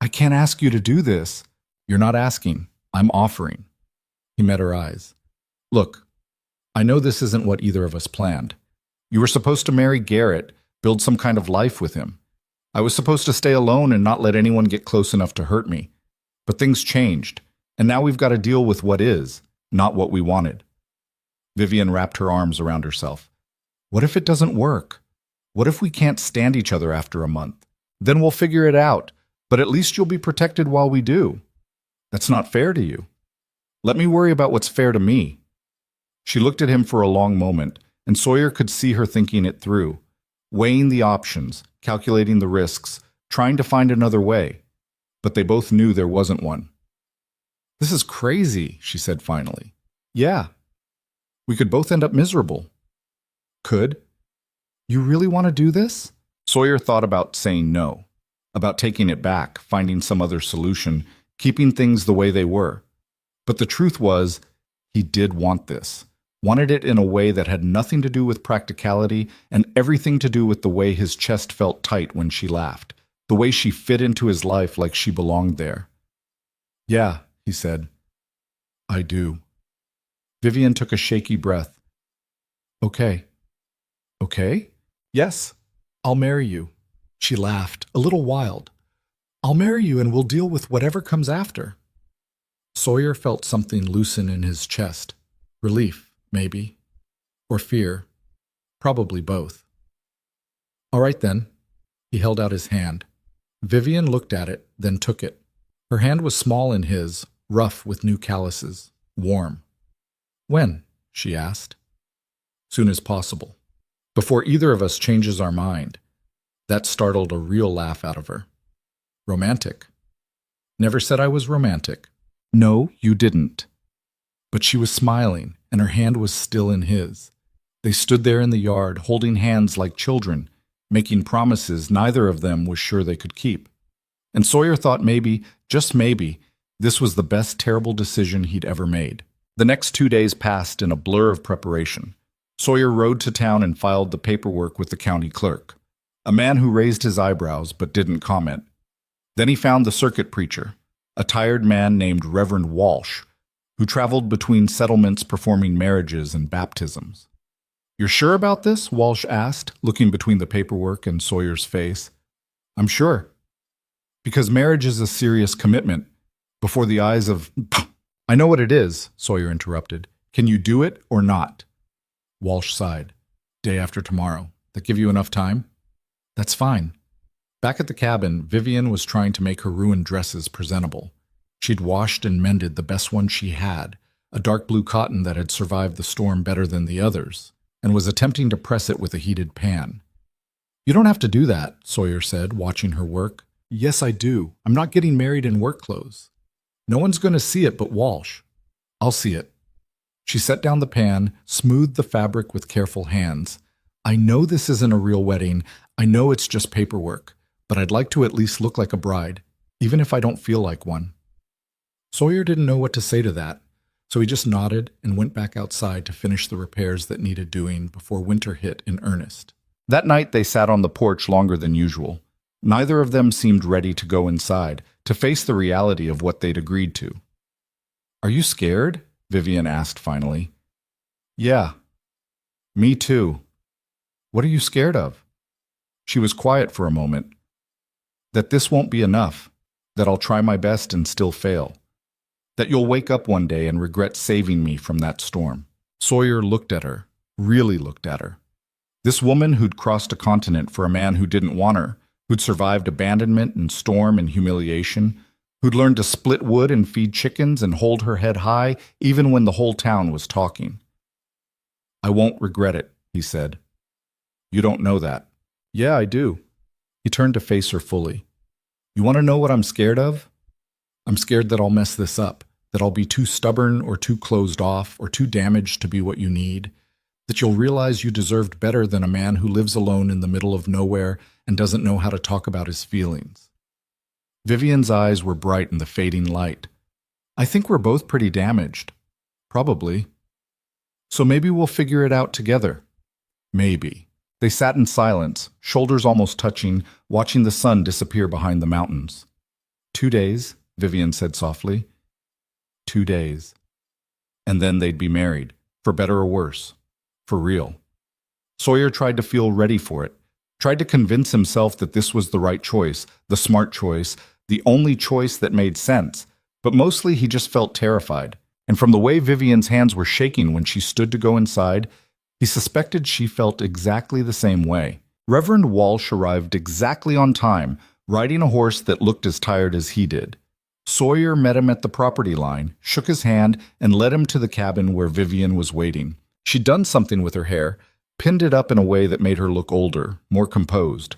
I can't ask you to do this. You're not asking. I'm offering. He met her eyes. Look, I know this isn't what either of us planned. You were supposed to marry Garrett, build some kind of life with him. I was supposed to stay alone and not let anyone get close enough to hurt me. But things changed, and now we've got to deal with what is, not what we wanted. Vivian wrapped her arms around herself. What if it doesn't work? What if we can't stand each other after a month? Then we'll figure it out, but at least you'll be protected while we do. That's not fair to you. Let me worry about what's fair to me. She looked at him for a long moment, and Sawyer could see her thinking it through, weighing the options, calculating the risks, trying to find another way. But they both knew there wasn't one. This is crazy, she said finally. Yeah. We could both end up miserable. Could? You really want to do this? Sawyer thought about saying no, about taking it back, finding some other solution, keeping things the way they were. But the truth was, he did want this. Wanted it in a way that had nothing to do with practicality and everything to do with the way his chest felt tight when she laughed, the way she fit into his life like she belonged there. Yeah, he said. I do. Vivian took a shaky breath. Okay. Okay? Yes, I'll marry you. She laughed, a little wild. I'll marry you and we'll deal with whatever comes after. Sawyer felt something loosen in his chest. Relief, maybe. Or fear. Probably both. All right then. He held out his hand. Vivian looked at it, then took it. Her hand was small in his, rough with new calluses, warm. When? She asked. Soon as possible. Before either of us changes our mind. That startled a real laugh out of her. Romantic. Never said I was romantic. No, you didn't. But she was smiling, and her hand was still in his. They stood there in the yard, holding hands like children, making promises neither of them was sure they could keep. And Sawyer thought maybe, just maybe, this was the best terrible decision he'd ever made. The next 2 days passed in a blur of preparation. Sawyer rode to town and filed the paperwork with the county clerk, a man who raised his eyebrows but didn't comment. Then he found the circuit preacher, a tired man named Reverend Walsh, who traveled between settlements performing marriages and baptisms. "You're sure about this?" Walsh asked, looking between the paperwork and Sawyer's face. "I'm sure. Because marriage is a serious commitment, before the eyes of—" "I know what it is," Sawyer interrupted. "Can you do it or not?" Walsh sighed. "Day after tomorrow. That give you enough time?" "That's fine." Back at the cabin, Vivian was trying to make her ruined dresses presentable. She'd washed and mended the best one she had, a dark blue cotton that had survived the storm better than the others, and was attempting to press it with a heated pan. "You don't have to do that," Sawyer said, watching her work. "Yes, I do. I'm not getting married in work clothes. No one's going to see it but Walsh." "I'll see it." She set down the pan, smoothed the fabric with careful hands. "I know this isn't a real wedding. I know it's just paperwork, but I'd like to at least look like a bride, even if I don't feel like one." Sawyer didn't know what to say to that, so he just nodded and went back outside to finish the repairs that needed doing before winter hit in earnest. That night they sat on the porch longer than usual. Neither of them seemed ready to go inside, to face the reality of what they'd agreed to. "Are you scared?" Vivian asked finally. "Yeah. Me too." "What are you scared of?" She was quiet for a moment. "That this won't be enough. That I'll try my best and still fail. That you'll wake up one day and regret saving me from that storm." Sawyer looked at her, really looked at her. This woman who'd crossed a continent for a man who didn't want her, who'd survived abandonment and storm and humiliation, who'd learned to split wood and feed chickens and hold her head high even when the whole town was talking. "I won't regret it," he said. "You don't know that." "Yeah, I do." He turned to face her fully. "You want to know what I'm scared of? I'm scared that I'll mess this up, that I'll be too stubborn or too closed off or too damaged to be what you need, that you'll realize you deserved better than a man who lives alone in the middle of nowhere and doesn't know how to talk about his feelings." Vivian's eyes were bright in the fading light. "I think we're both pretty damaged." "Probably." "So maybe we'll figure it out together." "Maybe." They sat in silence, shoulders almost touching, watching the sun disappear behind the mountains. 2 days, Vivian said softly. 2 days. And then they'd be married, for better or worse. For real. Sawyer tried to feel ready for it, tried to convince himself that this was the right choice, the smart choice, the only choice that made sense, but mostly he just felt terrified, and from the way Vivian's hands were shaking when she stood to go inside, he suspected she felt exactly the same way. Reverend Walsh arrived exactly on time, riding a horse that looked as tired as he did. Sawyer met him at the property line, shook his hand, and led him to the cabin where Vivian was waiting. She'd done something with her hair, pinned it up in a way that made her look older, more composed.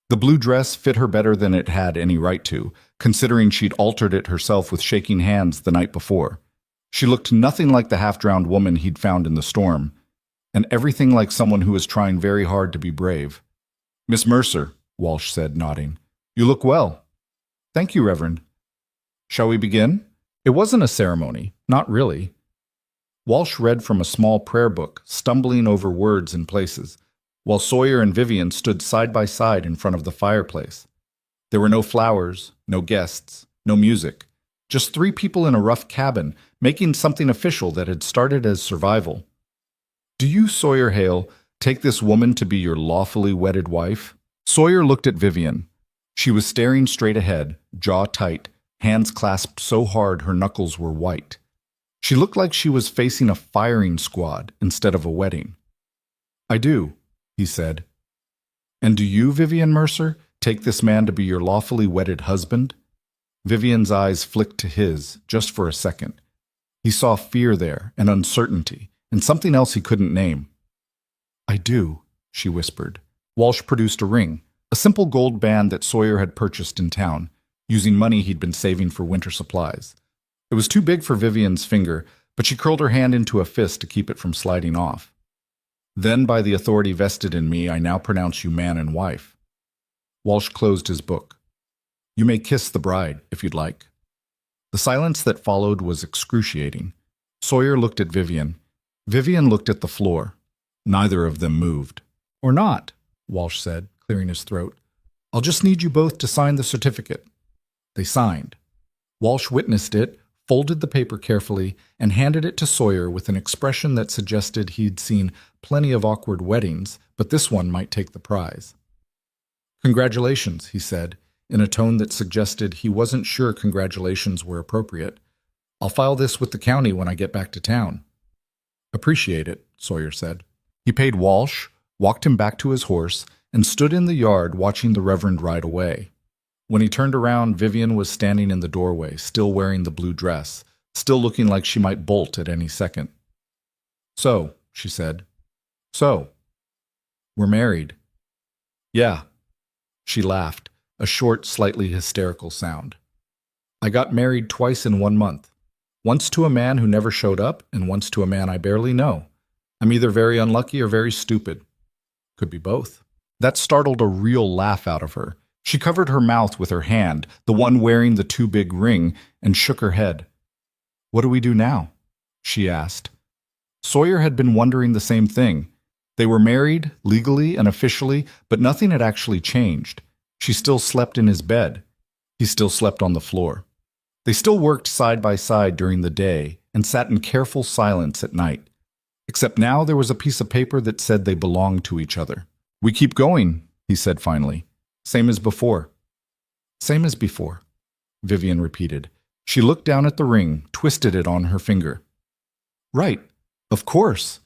The blue dress fit her better than it had any right to, considering she'd altered it herself with shaking hands the night before. She looked nothing like the half-drowned woman he'd found in the storm, and everything like someone who was trying very hard to be brave. "Miss Mercer," Walsh said, nodding. "You look well." "Thank you, Reverend." "Shall we begin?" It wasn't a ceremony, not really. Walsh read from a small prayer book, stumbling over words in places, while Sawyer and Vivian stood side by side in front of the fireplace. There were no flowers, no guests, no music, just 3 people in a rough cabin, making something official that had started as survival. "Do you, Sawyer Hail, take this woman to be your lawfully wedded wife?" Sawyer looked at Vivian. She was staring straight ahead, jaw tight, hands clasped so hard her knuckles were white. She looked like she was facing a firing squad instead of a wedding. I do, he said. And do you, Vivian Mercer, take this man to be your lawfully wedded husband? Vivian's eyes flicked to his, just for a second. He saw fear there, and uncertainty, and something else he couldn't name. I do, she whispered. Walsh produced a ring, a simple gold band that Sawyer had purchased in town, using money he'd been saving for winter supplies. It was too big for Vivian's finger, but she curled her hand into a fist to keep it from sliding off. Then, by the authority vested in me, I now pronounce you man and wife. Walsh closed his book. You may kiss the bride, if you'd like. The silence that followed was excruciating. Sawyer looked at Vivian. Vivian looked at the floor. Neither of them moved. Or not, Walsh said, clearing his throat. I'll just need you both to sign the certificate. They signed. Walsh witnessed it, folded the paper carefully, and handed it to Sawyer with an expression that suggested he'd seen plenty of awkward weddings, but this one might take the prize. Congratulations, he said, in a tone that suggested he wasn't sure congratulations were appropriate. I'll file this with the county when I get back to town. Appreciate it, Sawyer said. He paid Walsh, walked him back to his horse, and stood in the yard watching the Reverend ride away. When he turned around, Vivian was standing in the doorway, still wearing the blue dress, still looking like she might bolt at any second. So, she said. So, we're married. Yeah. She laughed, a short, slightly hysterical sound. I got married twice in 1 month. Once to a man who never showed up, and once to a man I barely know. I'm either very unlucky or very stupid. Could be both. That startled a real laugh out of her. She covered her mouth with her hand, the one wearing the too big ring, and shook her head. What do we do now? She asked. Sawyer had been wondering the same thing. They were married, legally and officially, but nothing had actually changed. She still slept in his bed. He still slept on the floor. They still worked side by side during the day and sat in careful silence at night. Except now there was a piece of paper that said they belonged to each other. We keep going, he said finally. Same as before. Same as before, Vivian repeated. She looked down at the ring, twisted it on her finger. Right, of course.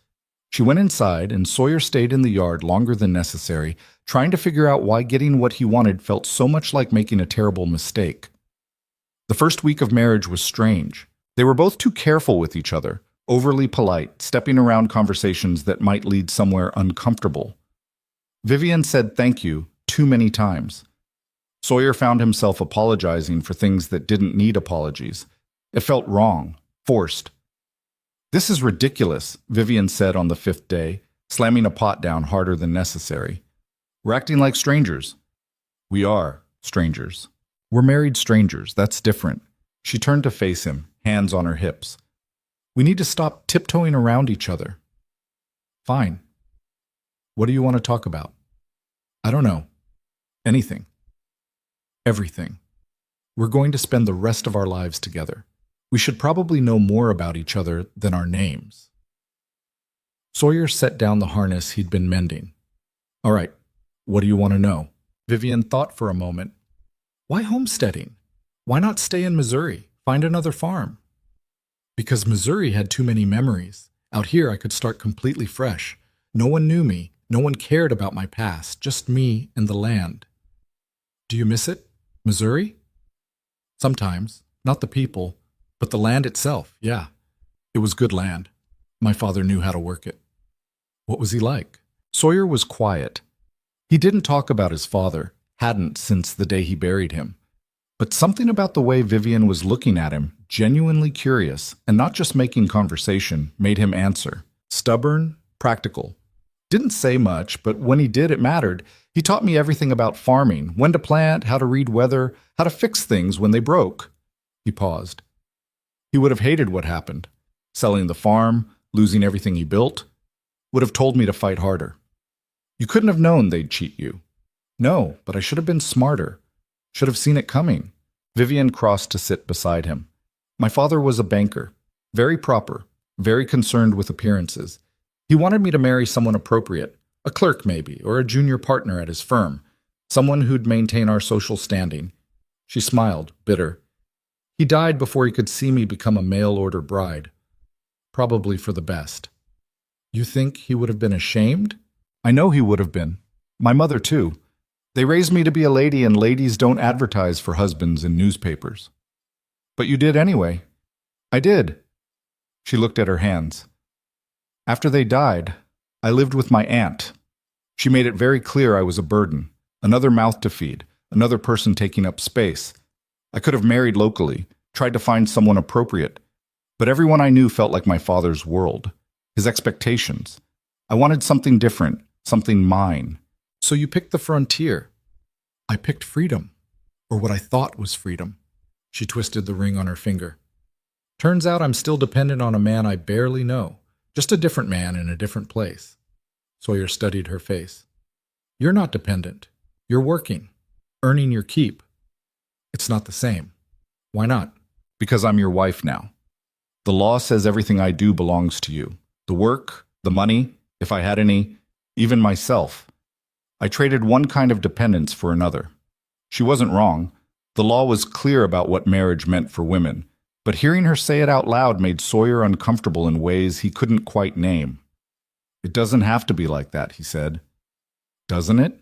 She went inside, and Sawyer stayed in the yard longer than necessary, trying to figure out why getting what he wanted felt so much like making a terrible mistake. The first week of marriage was strange. They were both too careful with each other, overly polite, stepping around conversations that might lead somewhere uncomfortable. Vivian said thank you too many times. Sawyer found himself apologizing for things that didn't need apologies. It felt wrong, forced. This is ridiculous, Vivian said on the 5th day, slamming a pot down harder than necessary. We're acting like strangers. We are strangers. We're married strangers, that's different. She turned to face him, hands on her hips. We need to stop tiptoeing around each other. Fine. What do you want to talk about? I don't know. Anything. Everything. We're going to spend the rest of our lives together. We should probably know more about each other than our names. Sawyer set down the harness he'd been mending. All right, what do you want to know? Vivian thought for a moment. Why homesteading? Why not stay in Missouri? Find another farm? Because Missouri had too many memories. Out here I could start completely fresh. No one knew me. No one cared about my past. Just me and the land. Do you miss it? Missouri? Sometimes. Not the people, but the land itself, yeah. It was good land. My father knew how to work it. What was he like? Sawyer was quiet. He didn't talk about his father, hadn't since the day he buried him. But something about the way Vivian was looking at him, genuinely curious, and not just making conversation, made him answer. Stubborn, practical. Didn't say much, but when he did, it mattered. He taught me everything about farming, when to plant, how to read weather, how to fix things when they broke. He paused. He would have hated what happened. Selling the farm, losing everything he built. Would have told me to fight harder. You couldn't have known they'd cheat you. No, but I should have been smarter. Should have seen it coming. Vivian crossed to sit beside him. My father was a banker. Very proper. Very concerned with appearances. He wanted me to marry someone appropriate. A clerk, maybe, or a junior partner at his firm. Someone who'd maintain our social standing. She smiled, bitter. He died before he could see me become a mail-order bride. Probably for the best. You think he would have been ashamed? I know he would have been. My mother, too. They raised me to be a lady, and ladies don't advertise for husbands in newspapers. But you did anyway. I did. She looked at her hands. After they died, I lived with my aunt. She made it very clear I was a burden, another mouth to feed, another person taking up space. I could have married locally, tried to find someone appropriate, but everyone I knew felt like my father's world, his expectations. I wanted something different, something mine. So you picked the frontier. I picked freedom, or what I thought was freedom. She twisted the ring on her finger. Turns out I'm still dependent on a man I barely know, just a different man in a different place. Sawyer studied her face. You're not dependent. You're working, earning your keep. It's not the same. Why not? Because I'm your wife now. The law says everything I do belongs to you. The work, the money, if I had any, even myself. I traded one kind of dependence for another. She wasn't wrong. The law was clear about what marriage meant for women, but hearing her say it out loud made Sawyer uncomfortable in ways he couldn't quite name. It doesn't have to be like that, he said. Doesn't it?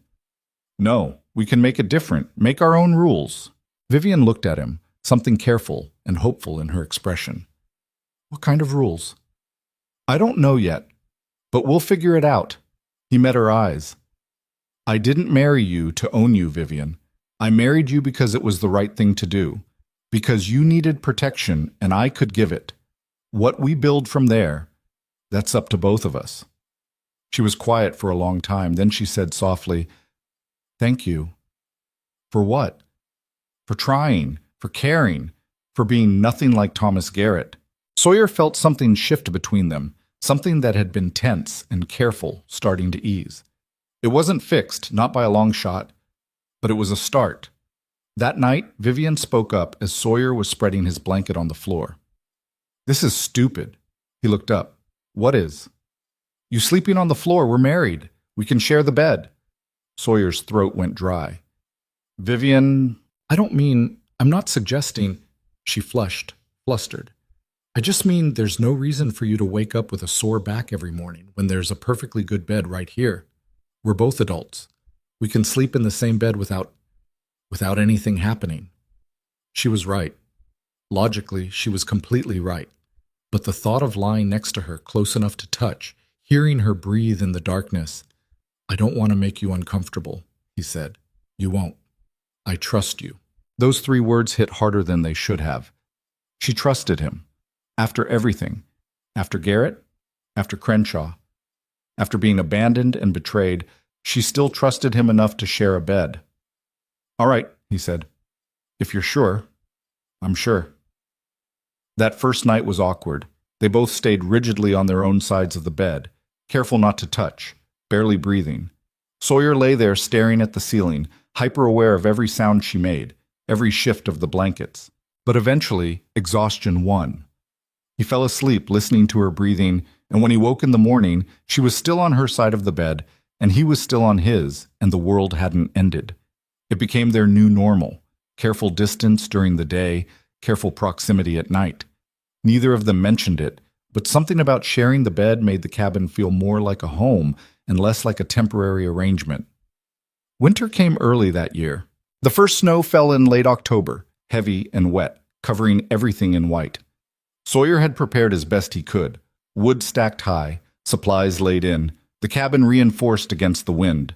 No, we can make it different, make our own rules. Vivian looked at him, something careful and hopeful in her expression. What kind of rules? I don't know yet, but we'll figure it out. He met her eyes. I didn't marry you to own you, Vivian. I married you because it was the right thing to do, because you needed protection and I could give it. What we build from there, that's up to both of us. She was quiet for a long time. Then she said softly, Thank you. For what? For trying, for caring, for being nothing like Thomas Garrett. Sawyer felt something shift between them, something that had been tense and careful starting to ease. It wasn't fixed, not by a long shot, but it was a start. That night, Vivian spoke up as Sawyer was spreading his blanket on the floor. This is stupid. He looked up. What is? You sleeping on the floor. We're married. We can share the bed. Sawyer's throat went dry. Vivian, I'm not suggesting, she flushed, flustered. I just mean there's no reason for you to wake up with a sore back every morning when there's a perfectly good bed right here. We're both adults. We can sleep in the same bed without anything happening. She was right. Logically, she was completely right. But the thought of lying next to her, close enough to touch, hearing her breathe in the darkness, I don't want to make you uncomfortable, he said. You won't. I trust you. Those 3 words hit harder than they should have. She trusted him. After everything. After Garrett. After Crenshaw. After being abandoned and betrayed, she still trusted him enough to share a bed. All right, he said. If you're sure. I'm sure. That first night was awkward. They both stayed rigidly on their own sides of the bed, careful not to touch, barely breathing. Sawyer lay there staring at the ceiling, hyper-aware of every sound she made, every shift of the blankets. But eventually, exhaustion won. He fell asleep listening to her breathing, and when he woke in the morning, she was still on her side of the bed, and he was still on his, and the world hadn't ended. It became their new normal, careful distance during the day, careful proximity at night. Neither of them mentioned it, but something about sharing the bed made the cabin feel more like a home and less like a temporary arrangement. Winter came early that year. The first snow fell in late October, heavy and wet, covering everything in white. Sawyer had prepared as best he could. Wood stacked high, supplies laid in, the cabin reinforced against the wind.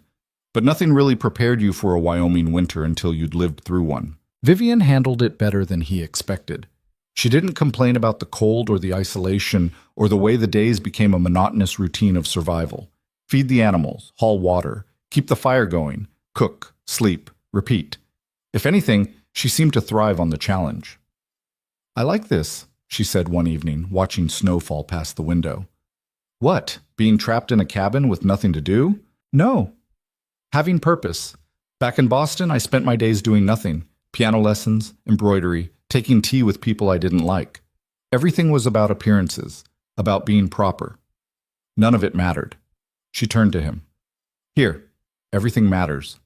But nothing really prepared you for a Wyoming winter until you'd lived through one. Vivian handled it better than he expected. She didn't complain about the cold or the isolation or the way the days became a monotonous routine of survival. Feed the animals, haul water, keep the fire going, cook, sleep, repeat. If anything, she seemed to thrive on the challenge. I like this, she said one evening, watching snow fall past the window. What, being trapped in a cabin with nothing to do? No. Having purpose. Back in Boston, I spent my days doing nothing. Piano lessons, embroidery, taking tea with people I didn't like. Everything was about appearances, about being proper. None of it mattered. She turned to him. Here, everything matters.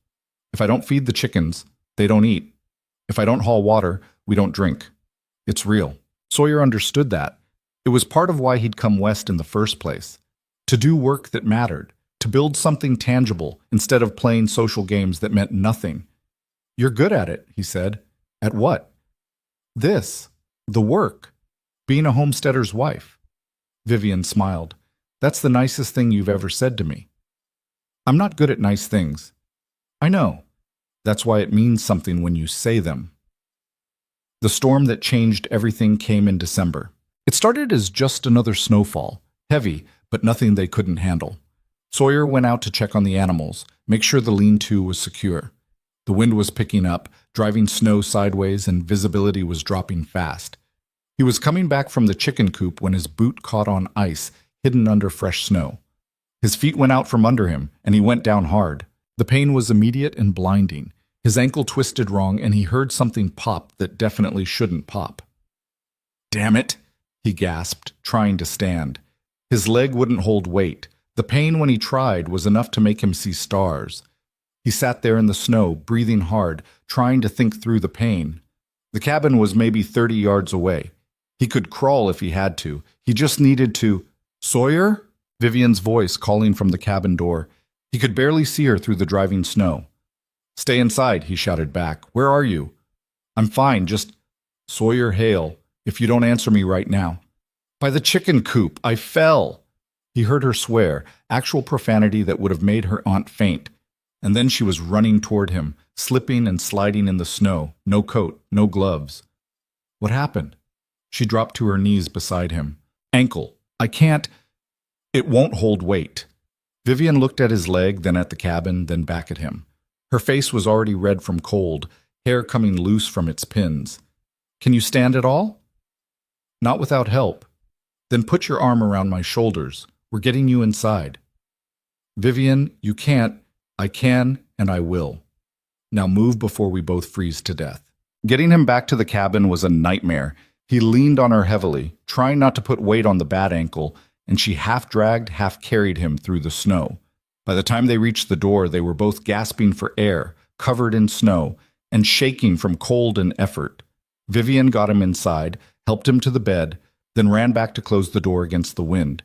If I don't feed the chickens, they don't eat. If I don't haul water, we don't drink. It's real. Sawyer understood that. It was part of why he'd come west in the first place. To do work that mattered, to build something tangible instead of playing social games that meant nothing. You're good at it, he said. At what? This. The work. Being a homesteader's wife. Vivian smiled. That's the nicest thing you've ever said to me. I'm not good at nice things. I know. That's why it means something when you say them. The storm that changed everything came in December. It started as just another snowfall, heavy, but nothing they couldn't handle. Sawyer went out to check on the animals, make sure the lean-to was secure. The wind was picking up, driving snow sideways, and visibility was dropping fast. He was coming back from the chicken coop when his boot caught on ice, hidden under fresh snow. His feet went out from under him, and he went down hard. The pain was immediate and blinding. His ankle twisted wrong, and he heard something pop that definitely shouldn't pop. "Damn it!" he gasped, trying to stand. His leg wouldn't hold weight. The pain when he tried was enough to make him see stars. He sat there in the snow, breathing hard, trying to think through the pain. The cabin was maybe 30 yards away. He could crawl if he had to. He just needed to... "Sawyer?" Vivian's voice calling from the cabin door. He could barely see her through the driving snow. "Stay inside," he shouted back. "Where are you?" "I'm fine, just..." "Sawyer Hail, if you don't answer me right now." "By the chicken coop. I fell." He heard her swear, actual profanity that would have made her aunt faint. And then she was running toward him, slipping and sliding in the snow, no coat, no gloves. "What happened?" She dropped to her knees beside him. "Ankle. I can't..." "It won't hold weight." Vivian looked at his leg, then at the cabin, then back at him. Her face was already red from cold, hair coming loose from its pins. "Can you stand at all?" "Not without help." "Then put your arm around my shoulders. We're getting you inside." "Vivian, you can't." "I can, and I will. Now move before we both freeze to death." Getting him back to the cabin was a nightmare. He leaned on her heavily, trying not to put weight on the bad ankle, and she half-dragged, half-carried him through the snow. By the time they reached the door, they were both gasping for air, covered in snow, and shaking from cold and effort. Vivian got him inside, helped him to the bed, then ran back to close the door against the wind.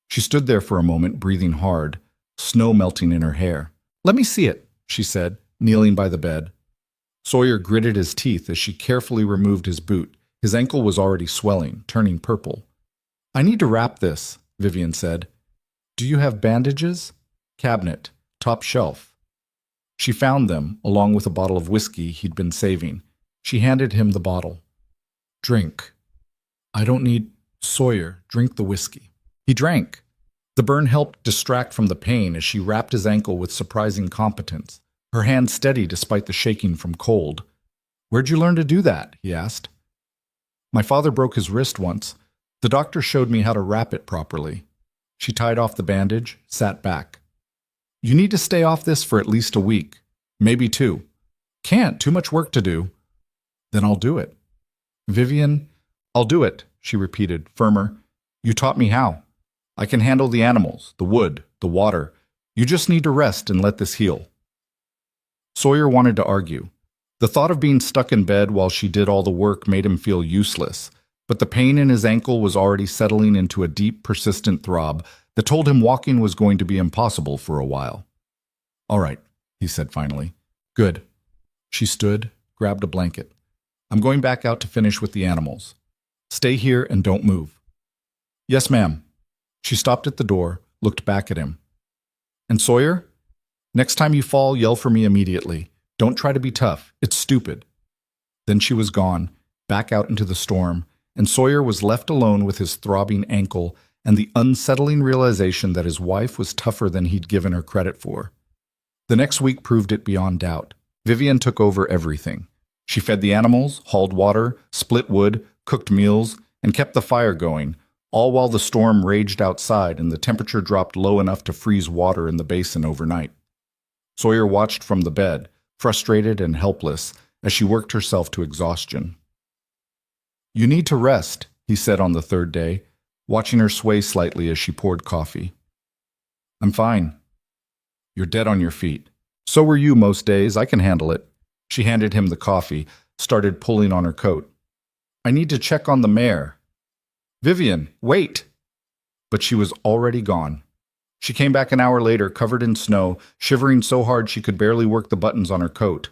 She stood there for a moment, breathing hard, snow melting in her hair. "Let me see it," she said, kneeling by the bed. Sawyer gritted his teeth as she carefully removed his boot. His ankle was already swelling, turning purple. "I need to wrap this," Vivian said. "Do you have bandages?" "Cabinet, top shelf." She found them, along with a bottle of whiskey he'd been saving. She handed him the bottle. "Drink." "I don't need..." "Sawyer, drink the whiskey." He drank. The burn helped distract from the pain as she wrapped his ankle with surprising competence, her hand steady despite the shaking from cold. "Where'd you learn to do that?" he asked. "My father broke his wrist once. The doctor showed me how to wrap it properly." She tied off the bandage, sat back. "You need to stay off this for at least a week, maybe 2. "Can't, too much work to do." "Then I'll do it." "Vivian, I'll do it," she repeated, firmer. "You taught me how. I can handle the animals, the wood, the water. You just need to rest and let this heal." Sawyer wanted to argue. The thought of being stuck in bed while she did all the work made him feel useless, but the pain in his ankle was already settling into a deep, persistent throb that told him walking was going to be impossible for a while. "All right," he said finally. "Good." She stood, grabbed a blanket. "I'm going back out to finish with the animals. Stay here and don't move." "Yes, ma'am." She stopped at the door, looked back at him. "And Sawyer? Next time you fall, yell for me immediately. Don't try to be tough. It's stupid." Then she was gone, back out into the storm, and Sawyer was left alone with his throbbing ankle and the unsettling realization that his wife was tougher than he'd given her credit for. The next week proved it beyond doubt. Vivian took over everything. She fed the animals, hauled water, split wood, cooked meals, and kept the fire going, all while the storm raged outside and the temperature dropped low enough to freeze water in the basin overnight. Sawyer watched from the bed, frustrated and helpless, as she worked herself to exhaustion. "You need to rest," he said on the third day, watching her sway slightly as she poured coffee. "I'm fine." "You're dead on your feet." "So were you most days. I can handle it." She handed him the coffee, started pulling on her coat. "I need to check on the mare." "Vivian, wait!" But she was already gone. She came back an hour later, covered in snow, shivering so hard she could barely work the buttons on her coat.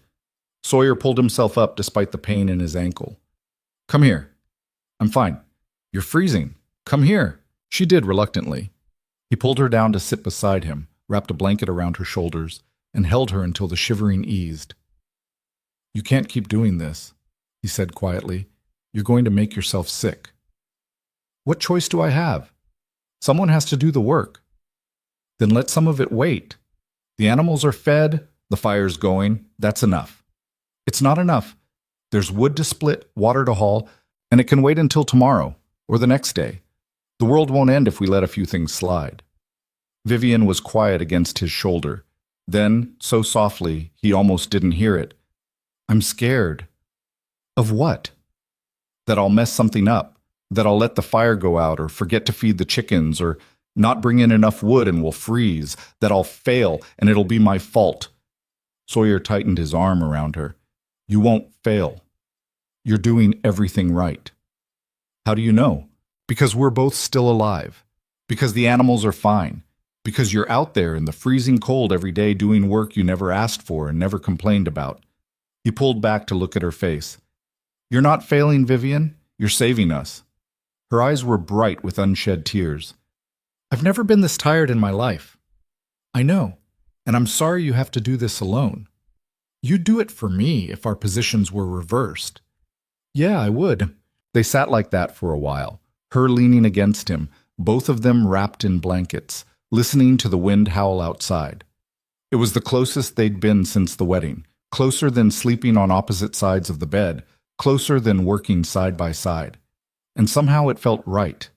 Sawyer pulled himself up despite the pain in his ankle. "Come here." "I'm fine." "You're freezing." "Come here." She did reluctantly. He pulled her down to sit beside him, wrapped a blanket around her shoulders, and held her until the shivering eased. "You can't keep doing this," he said quietly. "You're going to make yourself sick." "What choice do I have? Someone has to do the work." "Then let some of it wait. The animals are fed, the fire's going, that's enough." "It's not enough. There's wood to split, water to haul, and it can wait until tomorrow, or the next day. The world won't end if we let a few things slide." Vivian was quiet against his shoulder. Then, so softly, he almost didn't hear it. "I'm scared." "Of what?" "That I'll mess something up. That I'll let the fire go out, or forget to feed the chickens, or not bring in enough wood and we'll freeze. That I'll fail, and it'll be my fault." Sawyer tightened his arm around her. "You won't fail. You're doing everything right." "How do you know?" "Because we're both still alive. Because the animals are fine. Because you're out there in the freezing cold every day doing work you never asked for and never complained about." He pulled back to look at her face. "You're not failing, Vivian. You're saving us." Her eyes were bright with unshed tears. "I've never been this tired in my life." "I know, and I'm sorry you have to do this alone. You'd do it for me if our positions were reversed." "Yeah, I would." They sat like that for a while, her leaning against him, both of them wrapped in blankets, listening to the wind howl outside. It was the closest they'd been since the wedding, closer than sleeping on opposite sides of the bed, closer than working side by side. And somehow it felt right.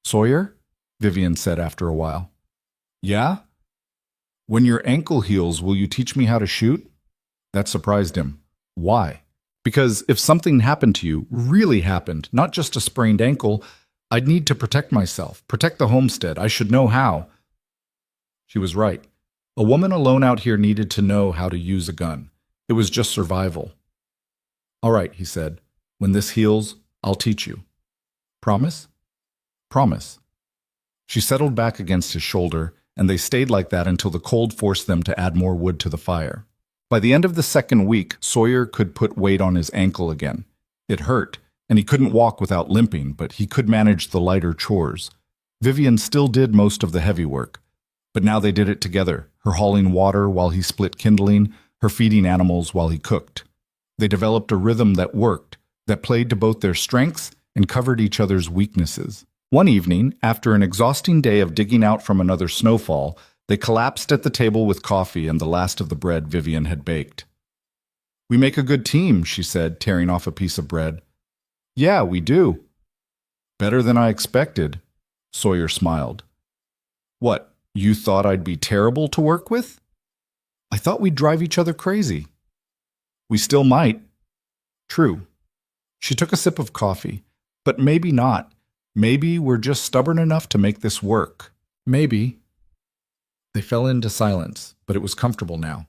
"Sawyer?" Vivian said after a while. "Yeah?" "When your ankle heals, will you teach me how to shoot?" That surprised him. "Why?" "Because if something happened to you, really happened, not just a sprained ankle, I'd need to protect myself, protect the homestead. I should know how." She was right. A woman alone out here needed to know how to use a gun. It was just survival. "All right," he said. "When this heals, I'll teach you." "Promise?" "Promise." She settled back against his shoulder, and they stayed like that until the cold forced them to add more wood to the fire. By the end of the second week, Sawyer could put weight on his ankle again. It hurt, and he couldn't walk without limping, but he could manage the lighter chores. Vivian still did most of the heavy work. But now they did it together, her hauling water while he split kindling, her feeding animals while he cooked. They developed a rhythm that worked, that played to both their strengths and covered each other's weaknesses. One evening, after an exhausting day of digging out from another snowfall, they collapsed at the table with coffee and the last of the bread Vivian had baked. "We make a good team," she said, tearing off a piece of bread. "Yeah, we do." "Better than I expected." Sawyer smiled. "What, you thought I'd be terrible to work with?" "I thought we'd drive each other crazy." "We still might." "True." She took a sip of coffee. "But maybe not. Maybe we're just stubborn enough to make this work. Maybe." They fell into silence, but it was comfortable now.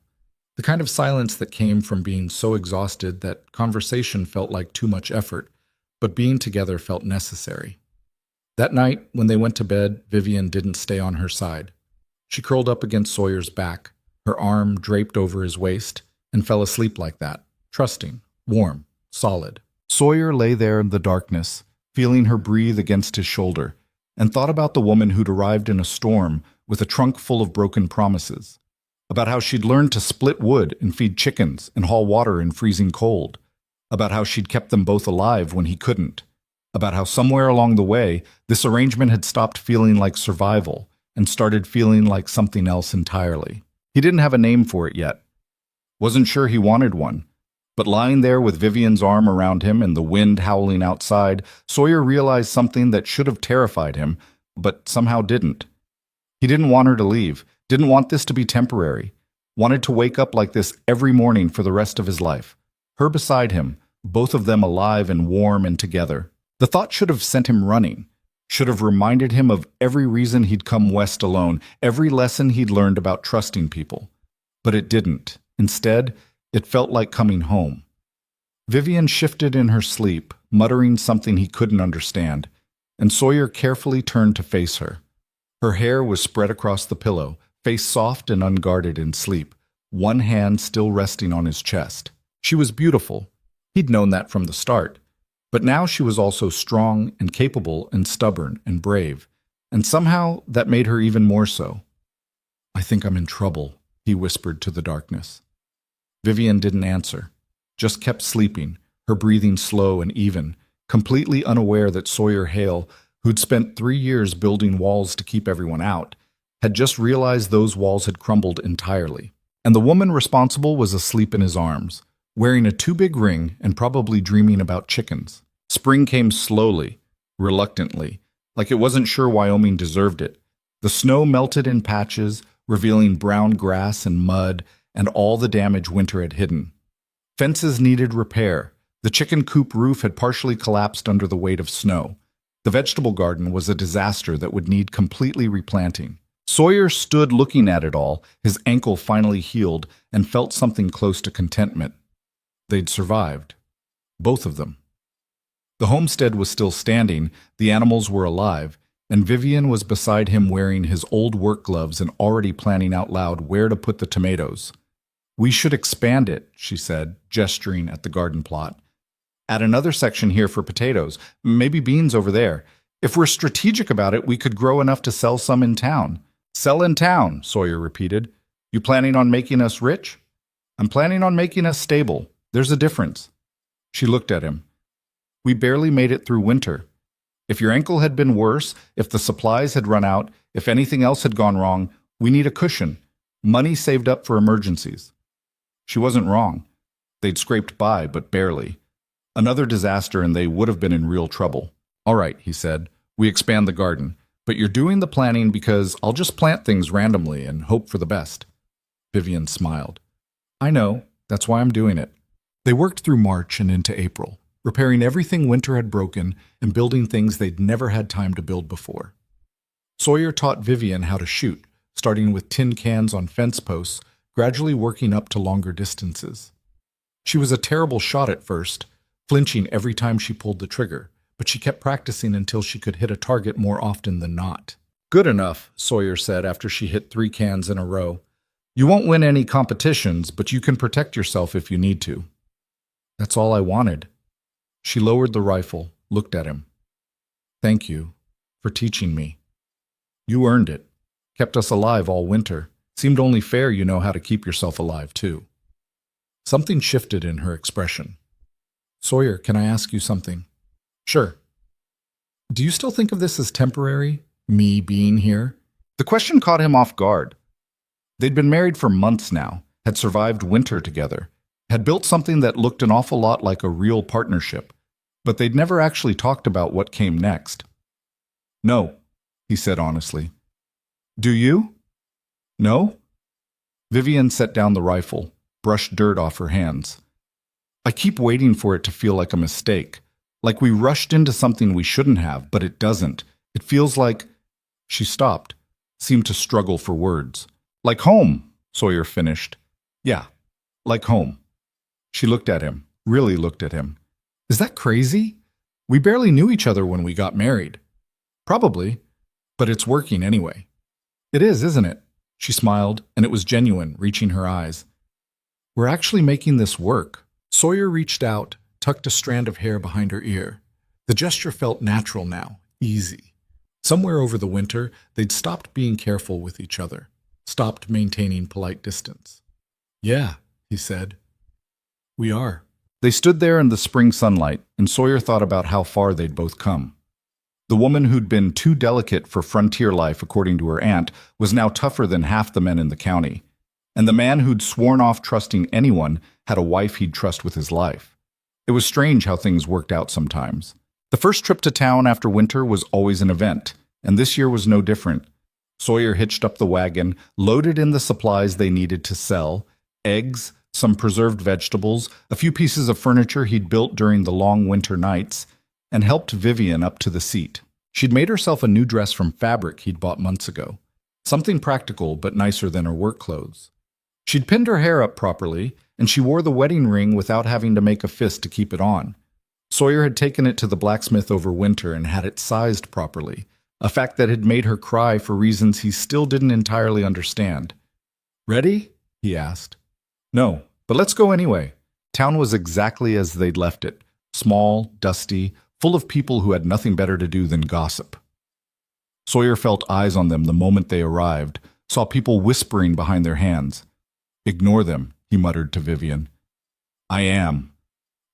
The kind of silence that came from being so exhausted that conversation felt like too much effort, but being together felt necessary. That night, when they went to bed, Vivian didn't stay on her side. She curled up against Sawyer's back, her arm draped over his waist, and fell asleep like that, trusting, warm, solid. Sawyer lay there in the darkness, feeling her breathe against his shoulder, and thought about the woman who'd arrived in a storm with a trunk full of broken promises, about how she'd learned to split wood and feed chickens and haul water in freezing cold, about how she'd kept them both alive when he couldn't, about how somewhere along the way, this arrangement had stopped feeling like survival and started feeling like something else entirely. He didn't have a name for it yet. Wasn't sure he wanted one. But lying there with Vivian's arm around him and the wind howling outside, Sawyer realized something that should have terrified him, but somehow didn't. He didn't want her to leave, didn't want this to be temporary, wanted to wake up like this every morning for the rest of his life. Her beside him, both of them alive and warm and together. The thought should have sent him running, should have reminded him of every reason he'd come west alone, every lesson he'd learned about trusting people. But it didn't. Instead, it felt like coming home. Vivian shifted in her sleep, muttering something he couldn't understand, and Sawyer carefully turned to face her. Her hair was spread across the pillow, face soft and unguarded in sleep, one hand still resting on his chest. She was beautiful. He'd known that from the start. But now she was also strong and capable and stubborn and brave, and somehow that made her even more so. "I think I'm in trouble," he whispered to the darkness. Vivian didn't answer, just kept sleeping, her breathing slow and even, completely unaware that Sawyer Hail, who'd spent 3 years building walls to keep everyone out, had just realized those walls had crumbled entirely. And the woman responsible was asleep in his arms, wearing a too-big ring and probably dreaming about chickens. Spring came slowly, reluctantly, like it wasn't sure Wyoming deserved it. The snow melted in patches, revealing brown grass and mud and all the damage winter had hidden. Fences needed repair. The chicken coop roof had partially collapsed under the weight of snow. The vegetable garden was a disaster that would need completely replanting. Sawyer stood looking at it all, his ankle finally healed, and felt something close to contentment. They'd survived. Both of them. The homestead was still standing, the animals were alive, and Vivian was beside him wearing his old work gloves and already planning out loud where to put the tomatoes. "We should expand it," she said, gesturing at the garden plot. "Add another section here for potatoes, maybe beans over there. If we're strategic about it, we could grow enough to sell some in town." "Sell in town," Sawyer repeated. "You planning on making us rich?" "I'm planning on making us stable. There's a difference." She looked at him. "We barely made it through winter. If your ankle had been worse, if the supplies had run out, if anything else had gone wrong, we need a cushion. Money saved up for emergencies." She wasn't wrong. They'd scraped by, but barely. Another disaster and they would have been in real trouble. "All right," he said, "we expand the garden. But you're doing the planning because I'll just plant things randomly and hope for the best." Vivian smiled. "I know. That's why I'm doing it." They worked through March and into April, repairing everything winter had broken and building things they'd never had time to build before. Sawyer taught Vivian how to shoot, starting with tin cans on fence posts, gradually working up to longer distances. She was a terrible shot at first, flinching every time she pulled the trigger, but she kept practicing until she could hit a target more often than not. "Good enough," Sawyer said after she hit 3 cans in a row. "You won't win any competitions, but you can protect yourself if you need to." "That's all I wanted." She lowered the rifle, looked at him. "Thank you for teaching me. You earned it. Kept us alive all winter. Seemed only fair you know how to keep yourself alive, too." Something shifted in her expression. "Sawyer, can I ask you something?" "Sure." "Do you still think of this as temporary, me being here?" The question caught him off guard. They'd been married for months now, had survived winter together, had built something that looked an awful lot like a real partnership, but they'd never actually talked about what came next. "No," he said honestly. "Do you?" "No?" Vivian set down the rifle, brushed dirt off her hands. "I keep waiting for it to feel like a mistake, like we rushed into something we shouldn't have, but it doesn't. It feels like—" She stopped, seemed to struggle for words. "Like home," Sawyer finished. "Yeah, like home." She looked at him, really looked at him. "Is that crazy? We barely knew each other when we got married." "Probably, but it's working anyway." "It is, isn't it?" She smiled, and it was genuine, reaching her eyes. "We're actually making this work." Sawyer reached out, tucked a strand of hair behind her ear. The gesture felt natural now, easy. Somewhere over the winter, they'd stopped being careful with each other, stopped maintaining polite distance. "Yeah," he said. "We are." They stood there in the spring sunlight, and Sawyer thought about how far they'd both come. The woman who'd been too delicate for frontier life, according to her aunt, was now tougher than half the men in the county. And the man who'd sworn off trusting anyone had a wife he'd trust with his life. It was strange how things worked out sometimes. The first trip to town after winter was always an event, and this year was no different. Sawyer hitched up the wagon, loaded in the supplies they needed to sell, eggs, some preserved vegetables, a few pieces of furniture he'd built during the long winter nights, and helped Vivian up to the seat. She'd made herself a new dress from fabric he'd bought months ago, something practical but nicer than her work clothes. She'd pinned her hair up properly, and she wore the wedding ring without having to make a fist to keep it on. Sawyer had taken it to the blacksmith over winter and had it sized properly, a fact that had made her cry for reasons he still didn't entirely understand. "Ready?" he asked. "No, but let's go anyway." Town was exactly as they'd left it, small, dusty, full of people who had nothing better to do than gossip. Sawyer felt eyes on them the moment they arrived, saw people whispering behind their hands. "Ignore them," he muttered to Vivian. "I am."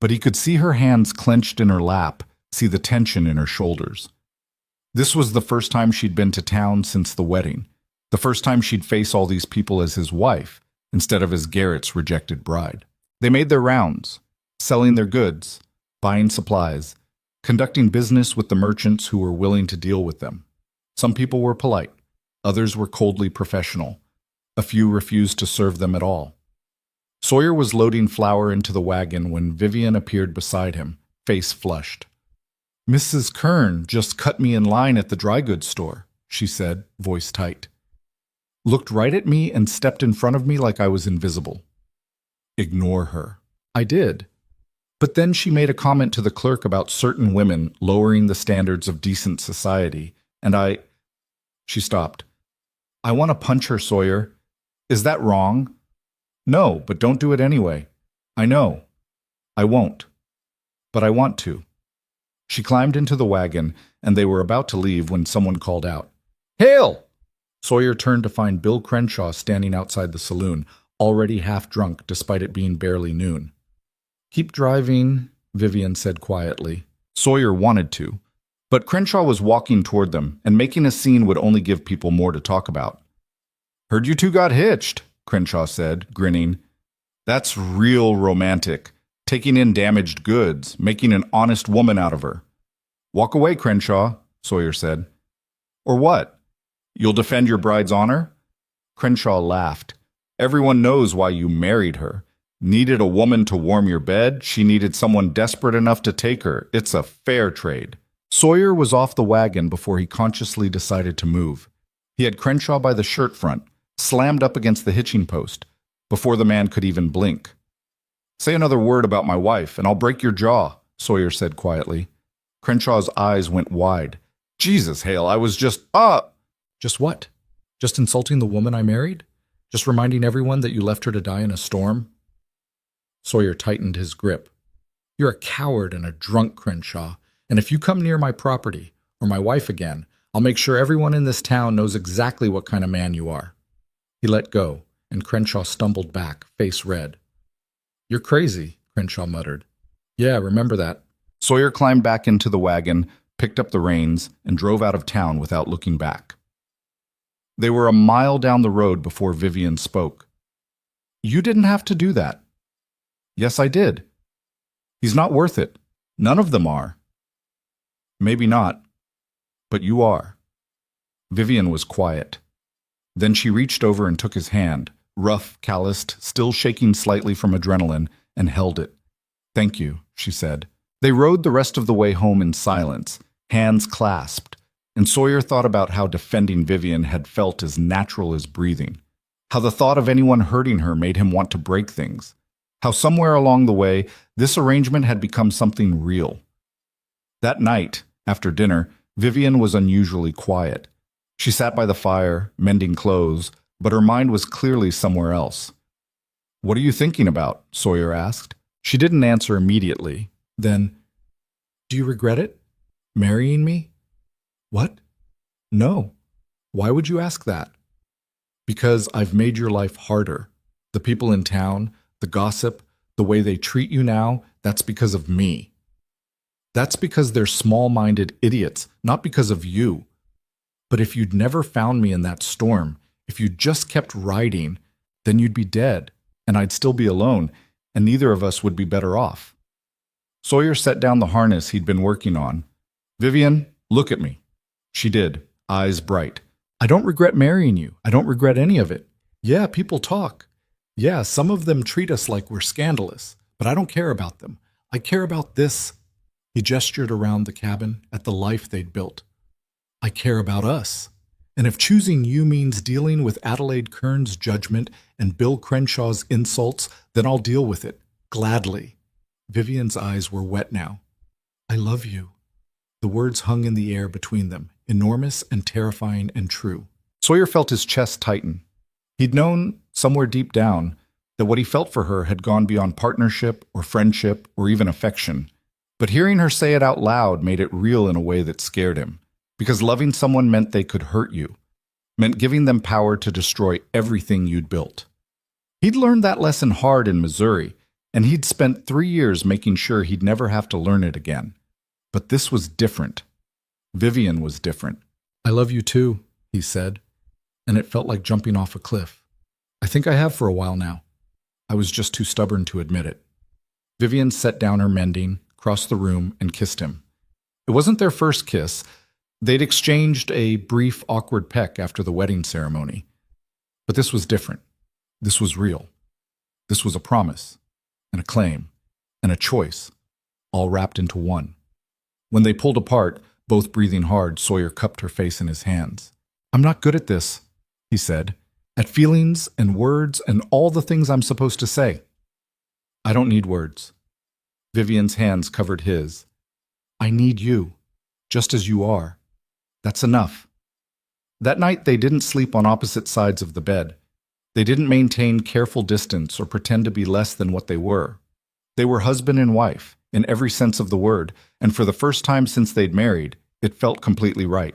But he could see her hands clenched in her lap, see the tension in her shoulders. This was the first time she'd been to town since the wedding, the first time she'd face all these people as his wife, instead of as Garrett's rejected bride. They made their rounds, selling their goods, buying supplies, conducting business with the merchants who were willing to deal with them. Some people were polite, others were coldly professional. A few refused to serve them at all. Sawyer was loading flour into the wagon when Vivian appeared beside him, face flushed. "Mrs. Kern just cut me in line at the dry goods store," she said, voice tight. "Looked right at me and stepped in front of me like I was invisible." "Ignore her." "I did. But then she made a comment to the clerk about certain women lowering the standards of decent society, and She stopped. "I want to punch her, Sawyer. Is that wrong?" "No, but don't do it anyway." "I know. I won't. But I want to." She climbed into the wagon, and they were about to leave when someone called out, "Hail!" Sawyer turned to find Bill Crenshaw standing outside the saloon, already half drunk despite it being barely noon. "Keep driving," Vivian said quietly. Sawyer wanted to, but Crenshaw was walking toward them, and making a scene would only give people more to talk about. "Heard you two got hitched," Crenshaw said, grinning. "That's real romantic. Taking in damaged goods, making an honest woman out of her." "Walk away, Crenshaw," Sawyer said. "Or what? You'll defend your bride's honor?" Crenshaw laughed. "Everyone knows why you married her. Needed a woman to warm your bed, she needed someone desperate enough to take her. It's a fair trade." Sawyer was off the wagon before he consciously decided to move. He had Crenshaw by the shirt front, slammed up against the hitching post, before the man could even blink. "Say another word about my wife, and I'll break your jaw," Sawyer said quietly. Crenshaw's eyes went wide. "Jesus, Hale, I was just, Just what? Just insulting the woman I married? Just reminding everyone that you left her to die in a storm?" Sawyer tightened his grip. "You're a coward and a drunk, Crenshaw, and if you come near my property, or my wife again, I'll make sure everyone in this town knows exactly what kind of man you are." He let go, and Crenshaw stumbled back, face red. "You're crazy," Crenshaw muttered. "Yeah, remember that." Sawyer climbed back into the wagon, picked up the reins, and drove out of town without looking back. They were a mile down the road before Vivian spoke. "You didn't have to do that." "Yes, I did." "He's not worth it. None of them are." "Maybe not, but you are." Vivian was quiet. Then she reached over and took his hand, rough, calloused, still shaking slightly from adrenaline, and held it. "Thank you," she said. They rode the rest of the way home in silence, hands clasped, and Sawyer thought about how defending Vivian had felt as natural as breathing, how the thought of anyone hurting her made him want to break things, how somewhere along the way this arrangement had become something real. That night, after dinner, Vivian was unusually quiet. She sat by the fire, mending clothes, but her mind was clearly somewhere else. "What are you thinking about?" Sawyer asked. She didn't answer immediately. Then, "Do you regret it? Marrying me?" "What? No. Why would you ask that?" "Because I've made your life harder. The people in town, the gossip, the way they treat you now, that's because of me. That's because they're small-minded idiots, not because of you. But if you'd never found me in that storm, if you'd just kept riding, then you'd be dead, and I'd still be alone, and neither of us would be better off." Sawyer set down the harness he'd been working on. "Vivian, look at me." She did, eyes bright. "I don't regret marrying you. I don't regret any of it. Yeah, people talk. Yeah, some of them treat us like we're scandalous, but I don't care about them. I care about this." He gestured around the cabin at the life they'd built. "I care about us. And if choosing you means dealing with Adelaide Kern's judgment and Bill Crenshaw's insults, then I'll deal with it, gladly." Vivian's eyes were wet now. "I love you." The words hung in the air between them, enormous and terrifying and true. Sawyer felt his chest tighten. He'd known, somewhere deep down, that what he felt for her had gone beyond partnership or friendship or even affection. But hearing her say it out loud made it real in a way that scared him, because loving someone meant they could hurt you, meant giving them power to destroy everything you'd built. He'd learned that lesson hard in Missouri, and he'd spent 3 years making sure he'd never have to learn it again. But this was different. Vivian was different. "I love you too," he said, and it felt like jumping off a cliff. "I think I have for a while now. I was just too stubborn to admit it." Vivian set down her mending, crossed the room, and kissed him. It wasn't their first kiss. They'd exchanged a brief, awkward peck after the wedding ceremony. But this was different. This was real. This was a promise, and a claim, and a choice, all wrapped into one. When they pulled apart, both breathing hard, Sawyer cupped her face in his hands. "I'm not good at this," he said, "at feelings and words and all the things I'm supposed to say." "I don't need words." Vivian's hands covered his. "I need you, just as you are. That's enough." That night they didn't sleep on opposite sides of the bed. They didn't maintain careful distance or pretend to be less than what they were. They were husband and wife, in every sense of the word, and for the first time since they'd married, it felt completely right.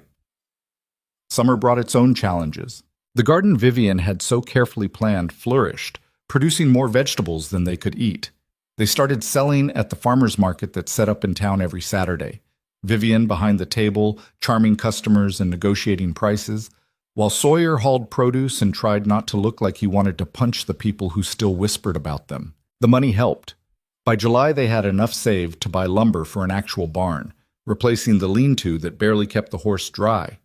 Summer brought its own challenges. The garden Vivian had so carefully planned flourished, producing more vegetables than they could eat. They started selling at the farmers market that set up in town every Saturday. Vivian behind the table, charming customers and negotiating prices, while Sawyer hauled produce and tried not to look like he wanted to punch the people who still whispered about them. The money helped. By July, they had enough saved to buy lumber for an actual barn, replacing the lean-to that barely kept the horse dry.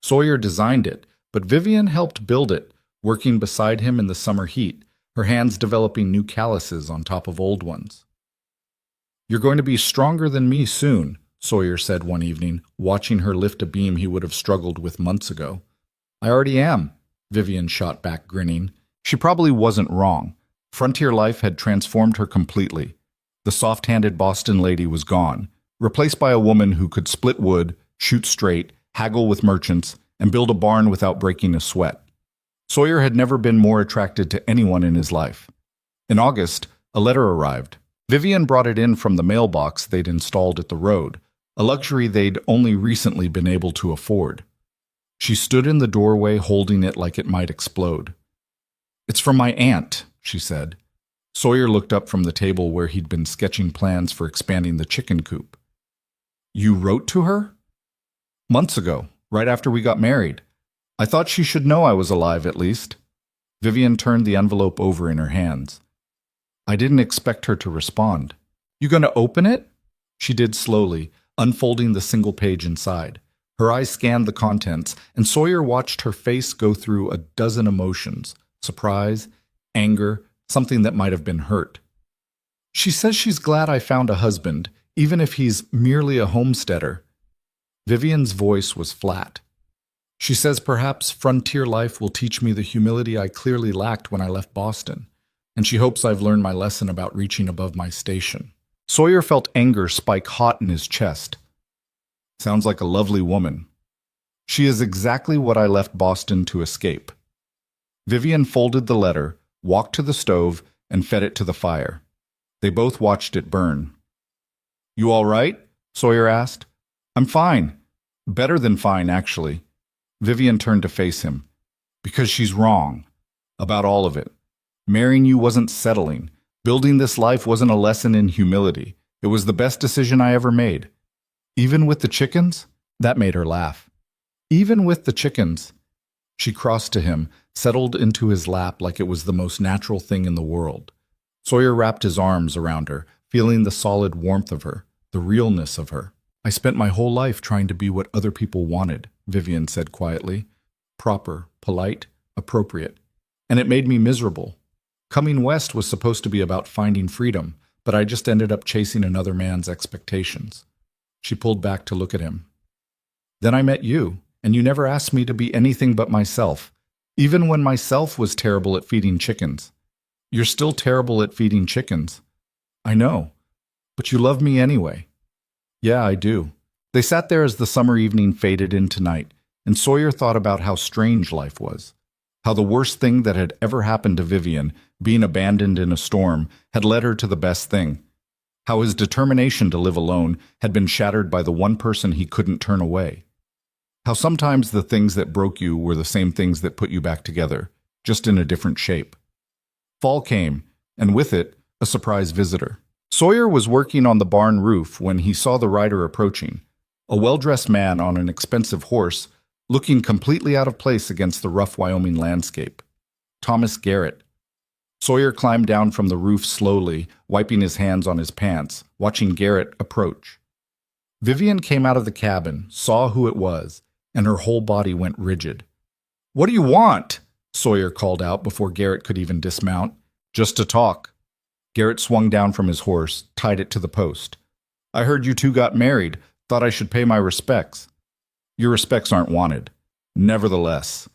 Sawyer designed it, but Vivian helped build it, working beside him in the summer heat, her hands developing new calluses on top of old ones. "You're going to be stronger than me soon," Sawyer said one evening, watching her lift a beam he would have struggled with months ago. "I already am," Vivian shot back, grinning. She probably wasn't wrong. Frontier life had transformed her completely. The soft-handed Boston lady was gone, replaced by a woman who could split wood, shoot straight, haggle with merchants, and build a barn without breaking a sweat. Sawyer had never been more attracted to anyone in his life. In August, a letter arrived. Vivian brought it in from the mailbox they'd installed at the road, a luxury they'd only recently been able to afford. She stood in the doorway holding it like it might explode. "It's from my aunt," she said. Sawyer looked up from the table where he'd been sketching plans for expanding the chicken coop. "You wrote to her?" "Months ago, right after we got married. I thought she should know I was alive at least." Vivian turned the envelope over in her hands. "I didn't expect her to respond." "You gonna open it?" She did slowly, unfolding the single page inside. Her eyes scanned the contents, and Sawyer watched her face go through a dozen emotions: surprise, anger, something that might have been hurt. "She says she's glad I found a husband, even if he's merely a homesteader." Vivian's voice was flat. "She says perhaps frontier life will teach me the humility I clearly lacked when I left Boston, and she hopes I've learned my lesson about reaching above my station." Sawyer felt anger spike hot in his chest. "Sounds like a lovely woman. She is exactly what I left Boston to escape." Vivian folded the letter, walked to the stove, and fed it to the fire. They both watched it burn. "You all right?" Sawyer asked. "I'm fine. Better than fine, actually." Vivian turned to face him. "Because she's wrong. About all of it. Marrying you wasn't settling. Building this life wasn't a lesson in humility. It was the best decision I ever made. Even with the chickens?" That made her laugh. "Even with the chickens." She crossed to him, settled into his lap like it was the most natural thing in the world. Sawyer wrapped his arms around her, feeling the solid warmth of her, the realness of her. "I spent my whole life trying to be what other people wanted," Vivian said quietly. "Proper, polite, appropriate. And it made me miserable. Coming west was supposed to be about finding freedom, but I just ended up chasing another man's expectations." She pulled back to look at him. "Then I met you, and you never asked me to be anything but myself, even when myself was terrible at feeding chickens. You're still terrible at feeding chickens. I know, but you love me anyway." "Yeah, I do." They sat there as the summer evening faded into night, and Sawyer thought about how strange life was. How the worst thing that had ever happened to Vivian, being abandoned in a storm, had led her to the best thing. How his determination to live alone had been shattered by the one person he couldn't turn away. How sometimes the things that broke you were the same things that put you back together, just in a different shape. Fall came, and with it, a surprise visitor. Sawyer was working on the barn roof when he saw the rider approaching, a well-dressed man on an expensive horse, looking completely out of place against the rough Wyoming landscape. Thomas Garrett. Sawyer climbed down from the roof slowly, wiping his hands on his pants, watching Garrett approach. Vivian came out of the cabin, saw who it was, and her whole body went rigid. "What do you want?" Sawyer called out before Garrett could even dismount. "Just to talk." Garrett swung down from his horse, tied it to the post. "I heard you two got married. Thought I should pay my respects." "Your respects aren't wanted." "Nevertheless."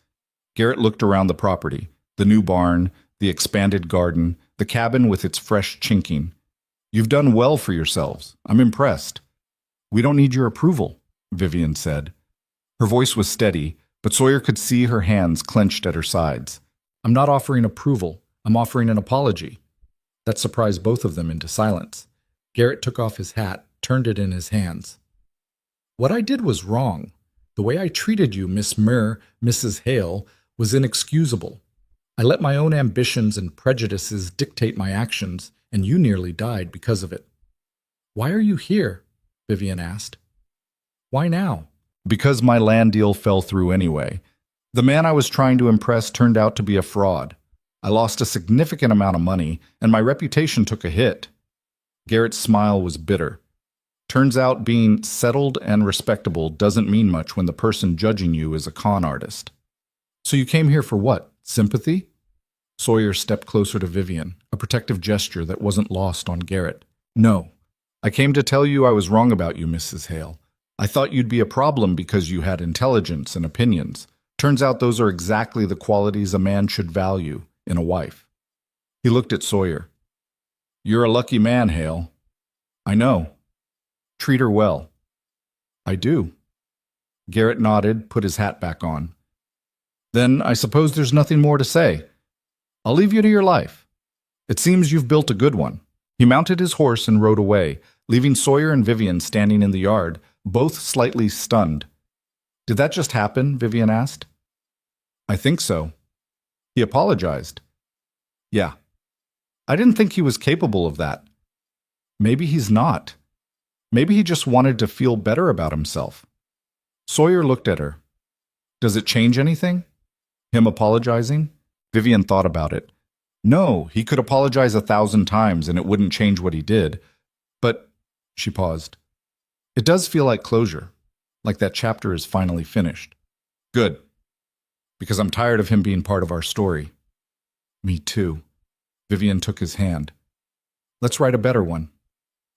Garrett looked around the property, the new barn, the expanded garden, the cabin with its fresh chinking. "You've done well for yourselves. I'm impressed." "We don't need your approval," Vivian said. Her voice was steady, but Sawyer could see her hands clenched at her sides. "I'm not offering approval. I'm offering an apology." That surprised both of them into silence. Garrett took off his hat, turned it in his hands. "What I did was wrong. The way I treated you, Mrs. Hale, was inexcusable. I let my own ambitions and prejudices dictate my actions, and you nearly died because of it." "Why are you here?" Vivian asked. "Why now?" "Because my land deal fell through anyway. The man I was trying to impress turned out to be a fraud. I lost a significant amount of money, and my reputation took a hit." Garrett's smile was bitter. "Turns out being settled and respectable doesn't mean much when the person judging you is a con artist." "So you came here for what? Sympathy?" Sawyer stepped closer to Vivian, a protective gesture that wasn't lost on Garrett. "No. I came to tell you I was wrong about you, Mrs. Hale. I thought you'd be a problem because you had intelligence and opinions. Turns out those are exactly the qualities a man should value in a wife." He looked at Sawyer. "You're a lucky man, Hale." "I know. Treat her well." "I do." Garrett nodded, put his hat back on. "Then I suppose there's nothing more to say. I'll leave you to your life. It seems you've built a good one." He mounted his horse and rode away, leaving Sawyer and Vivian standing in the yard, both slightly stunned. "Did that just happen?" Vivian asked. "I think so." "He apologized." "Yeah. I didn't think he was capable of that." "Maybe he's not. Maybe he just wanted to feel better about himself." Sawyer looked at her. "Does it change anything? Him apologizing?" Vivian thought about it. "No, he could apologize 1,000 times and it wouldn't change what he did. But," she paused, "it does feel like closure, like that chapter is finally finished." "Good. Because I'm tired of him being part of our story." "Me too." Vivian took his hand. "Let's write a better one."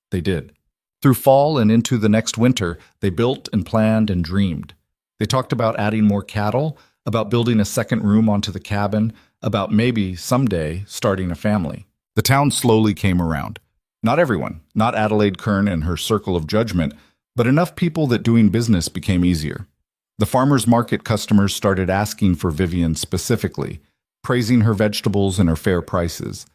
They did. Through fall and into the next winter, they built and planned and dreamed. They talked about adding more cattle, about building a second room onto the cabin, about maybe, someday, starting a family. The town slowly came around. Not everyone, not Adelaide Kern and her circle of judgment, but enough people that doing business became easier. The farmers' market customers started asking for Vivian specifically, praising her vegetables and her fair prices.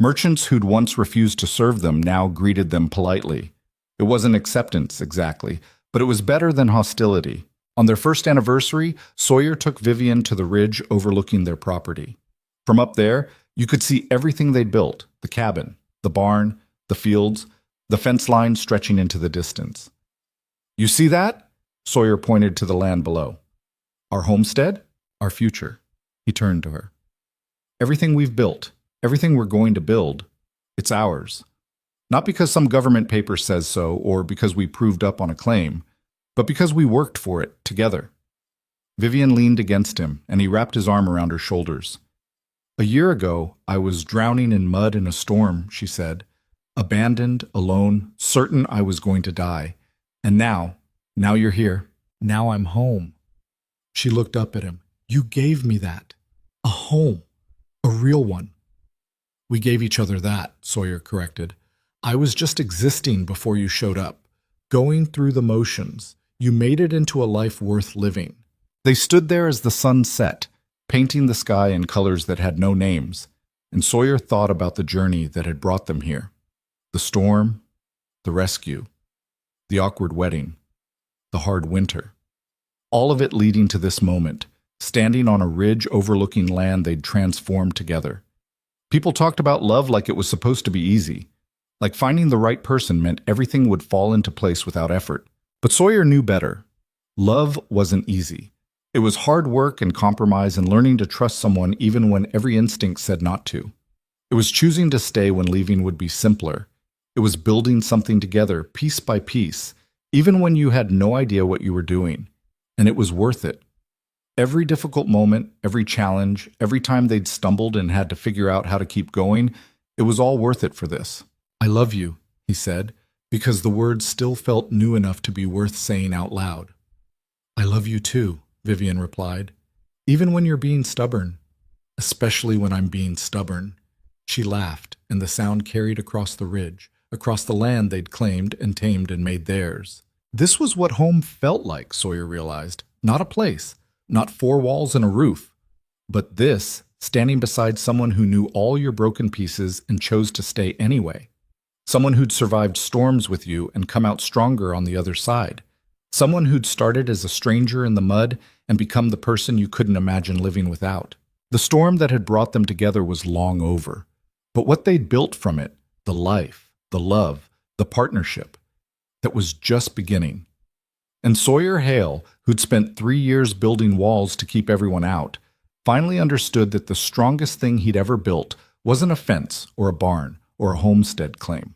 Merchants who'd once refused to serve them now greeted them politely. It wasn't acceptance, exactly, but it was better than hostility. On their first anniversary, Sawyer took Vivian to the ridge overlooking their property. From up there, you could see everything they'd built: the cabin, the barn, the fields, the fence line stretching into the distance. "You see that?" Sawyer pointed to the land below. "Our homestead, our future." He turned to her. "Everything we've built, everything we're going to build, it's ours. Not because some government paper says so or because we proved up on a claim, but because we worked for it together." Vivian leaned against him, and he wrapped his arm around her shoulders. "A year ago, I was drowning in mud in a storm," she said. "Abandoned, alone, certain I was going to die. And now you're here. Now I'm home." She looked up at him. "You gave me that. A home. A real one." "We gave each other that," Sawyer corrected. "I was just existing before you showed up. going through the motions. You made it into a life worth living. They stood there as the sun set, painting the sky in colors that had no names, and Sawyer thought about the journey that had brought them here. The storm, the rescue, the awkward wedding, the hard winter. All of it leading to this moment, standing on a ridge overlooking land they'd transformed together. People talked about love like it was supposed to be easy, like finding the right person meant everything would fall into place without effort. But Sawyer knew better. Love wasn't easy. It was hard work and compromise and learning to trust someone even when every instinct said not to. It was choosing to stay when leaving would be simpler. It was building something together, piece by piece, even when you had no idea what you were doing. And it was worth it. Every difficult moment, every challenge, every time they'd stumbled and had to figure out how to keep going, it was all worth it for this. I love you, he said, because the words still felt new enough to be worth saying out loud. I love you too, Vivian replied, even when you're being stubborn. Especially when I'm being stubborn. She laughed, and the sound carried across the ridge, across the land they'd claimed and tamed and made theirs. This was what home felt like, Sawyer realized. Not a place, not four walls and a roof, but this, standing beside someone who knew all your broken pieces and chose to stay anyway. Someone who'd survived storms with you and come out stronger on the other side. Someone who'd started as a stranger in the mud and become the person you couldn't imagine living without. The storm that had brought them together was long over, but what they'd built from it, the life, the love, the partnership, that was just beginning. And Sawyer Hail, who'd spent 3 years building walls to keep everyone out, finally understood that the strongest thing he'd ever built wasn't a fence or a barn or a homestead claim.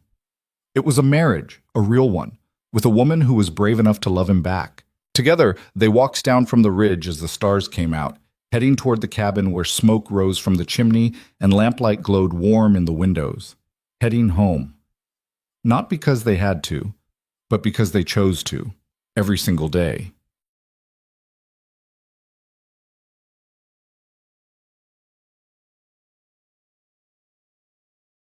It was a marriage, a real one, with a woman who was brave enough to love him back. Together, they walked down from the ridge as the stars came out, heading toward the cabin where smoke rose from the chimney and lamplight glowed warm in the windows. Heading home. Not because they had to, but because they chose to, every single day.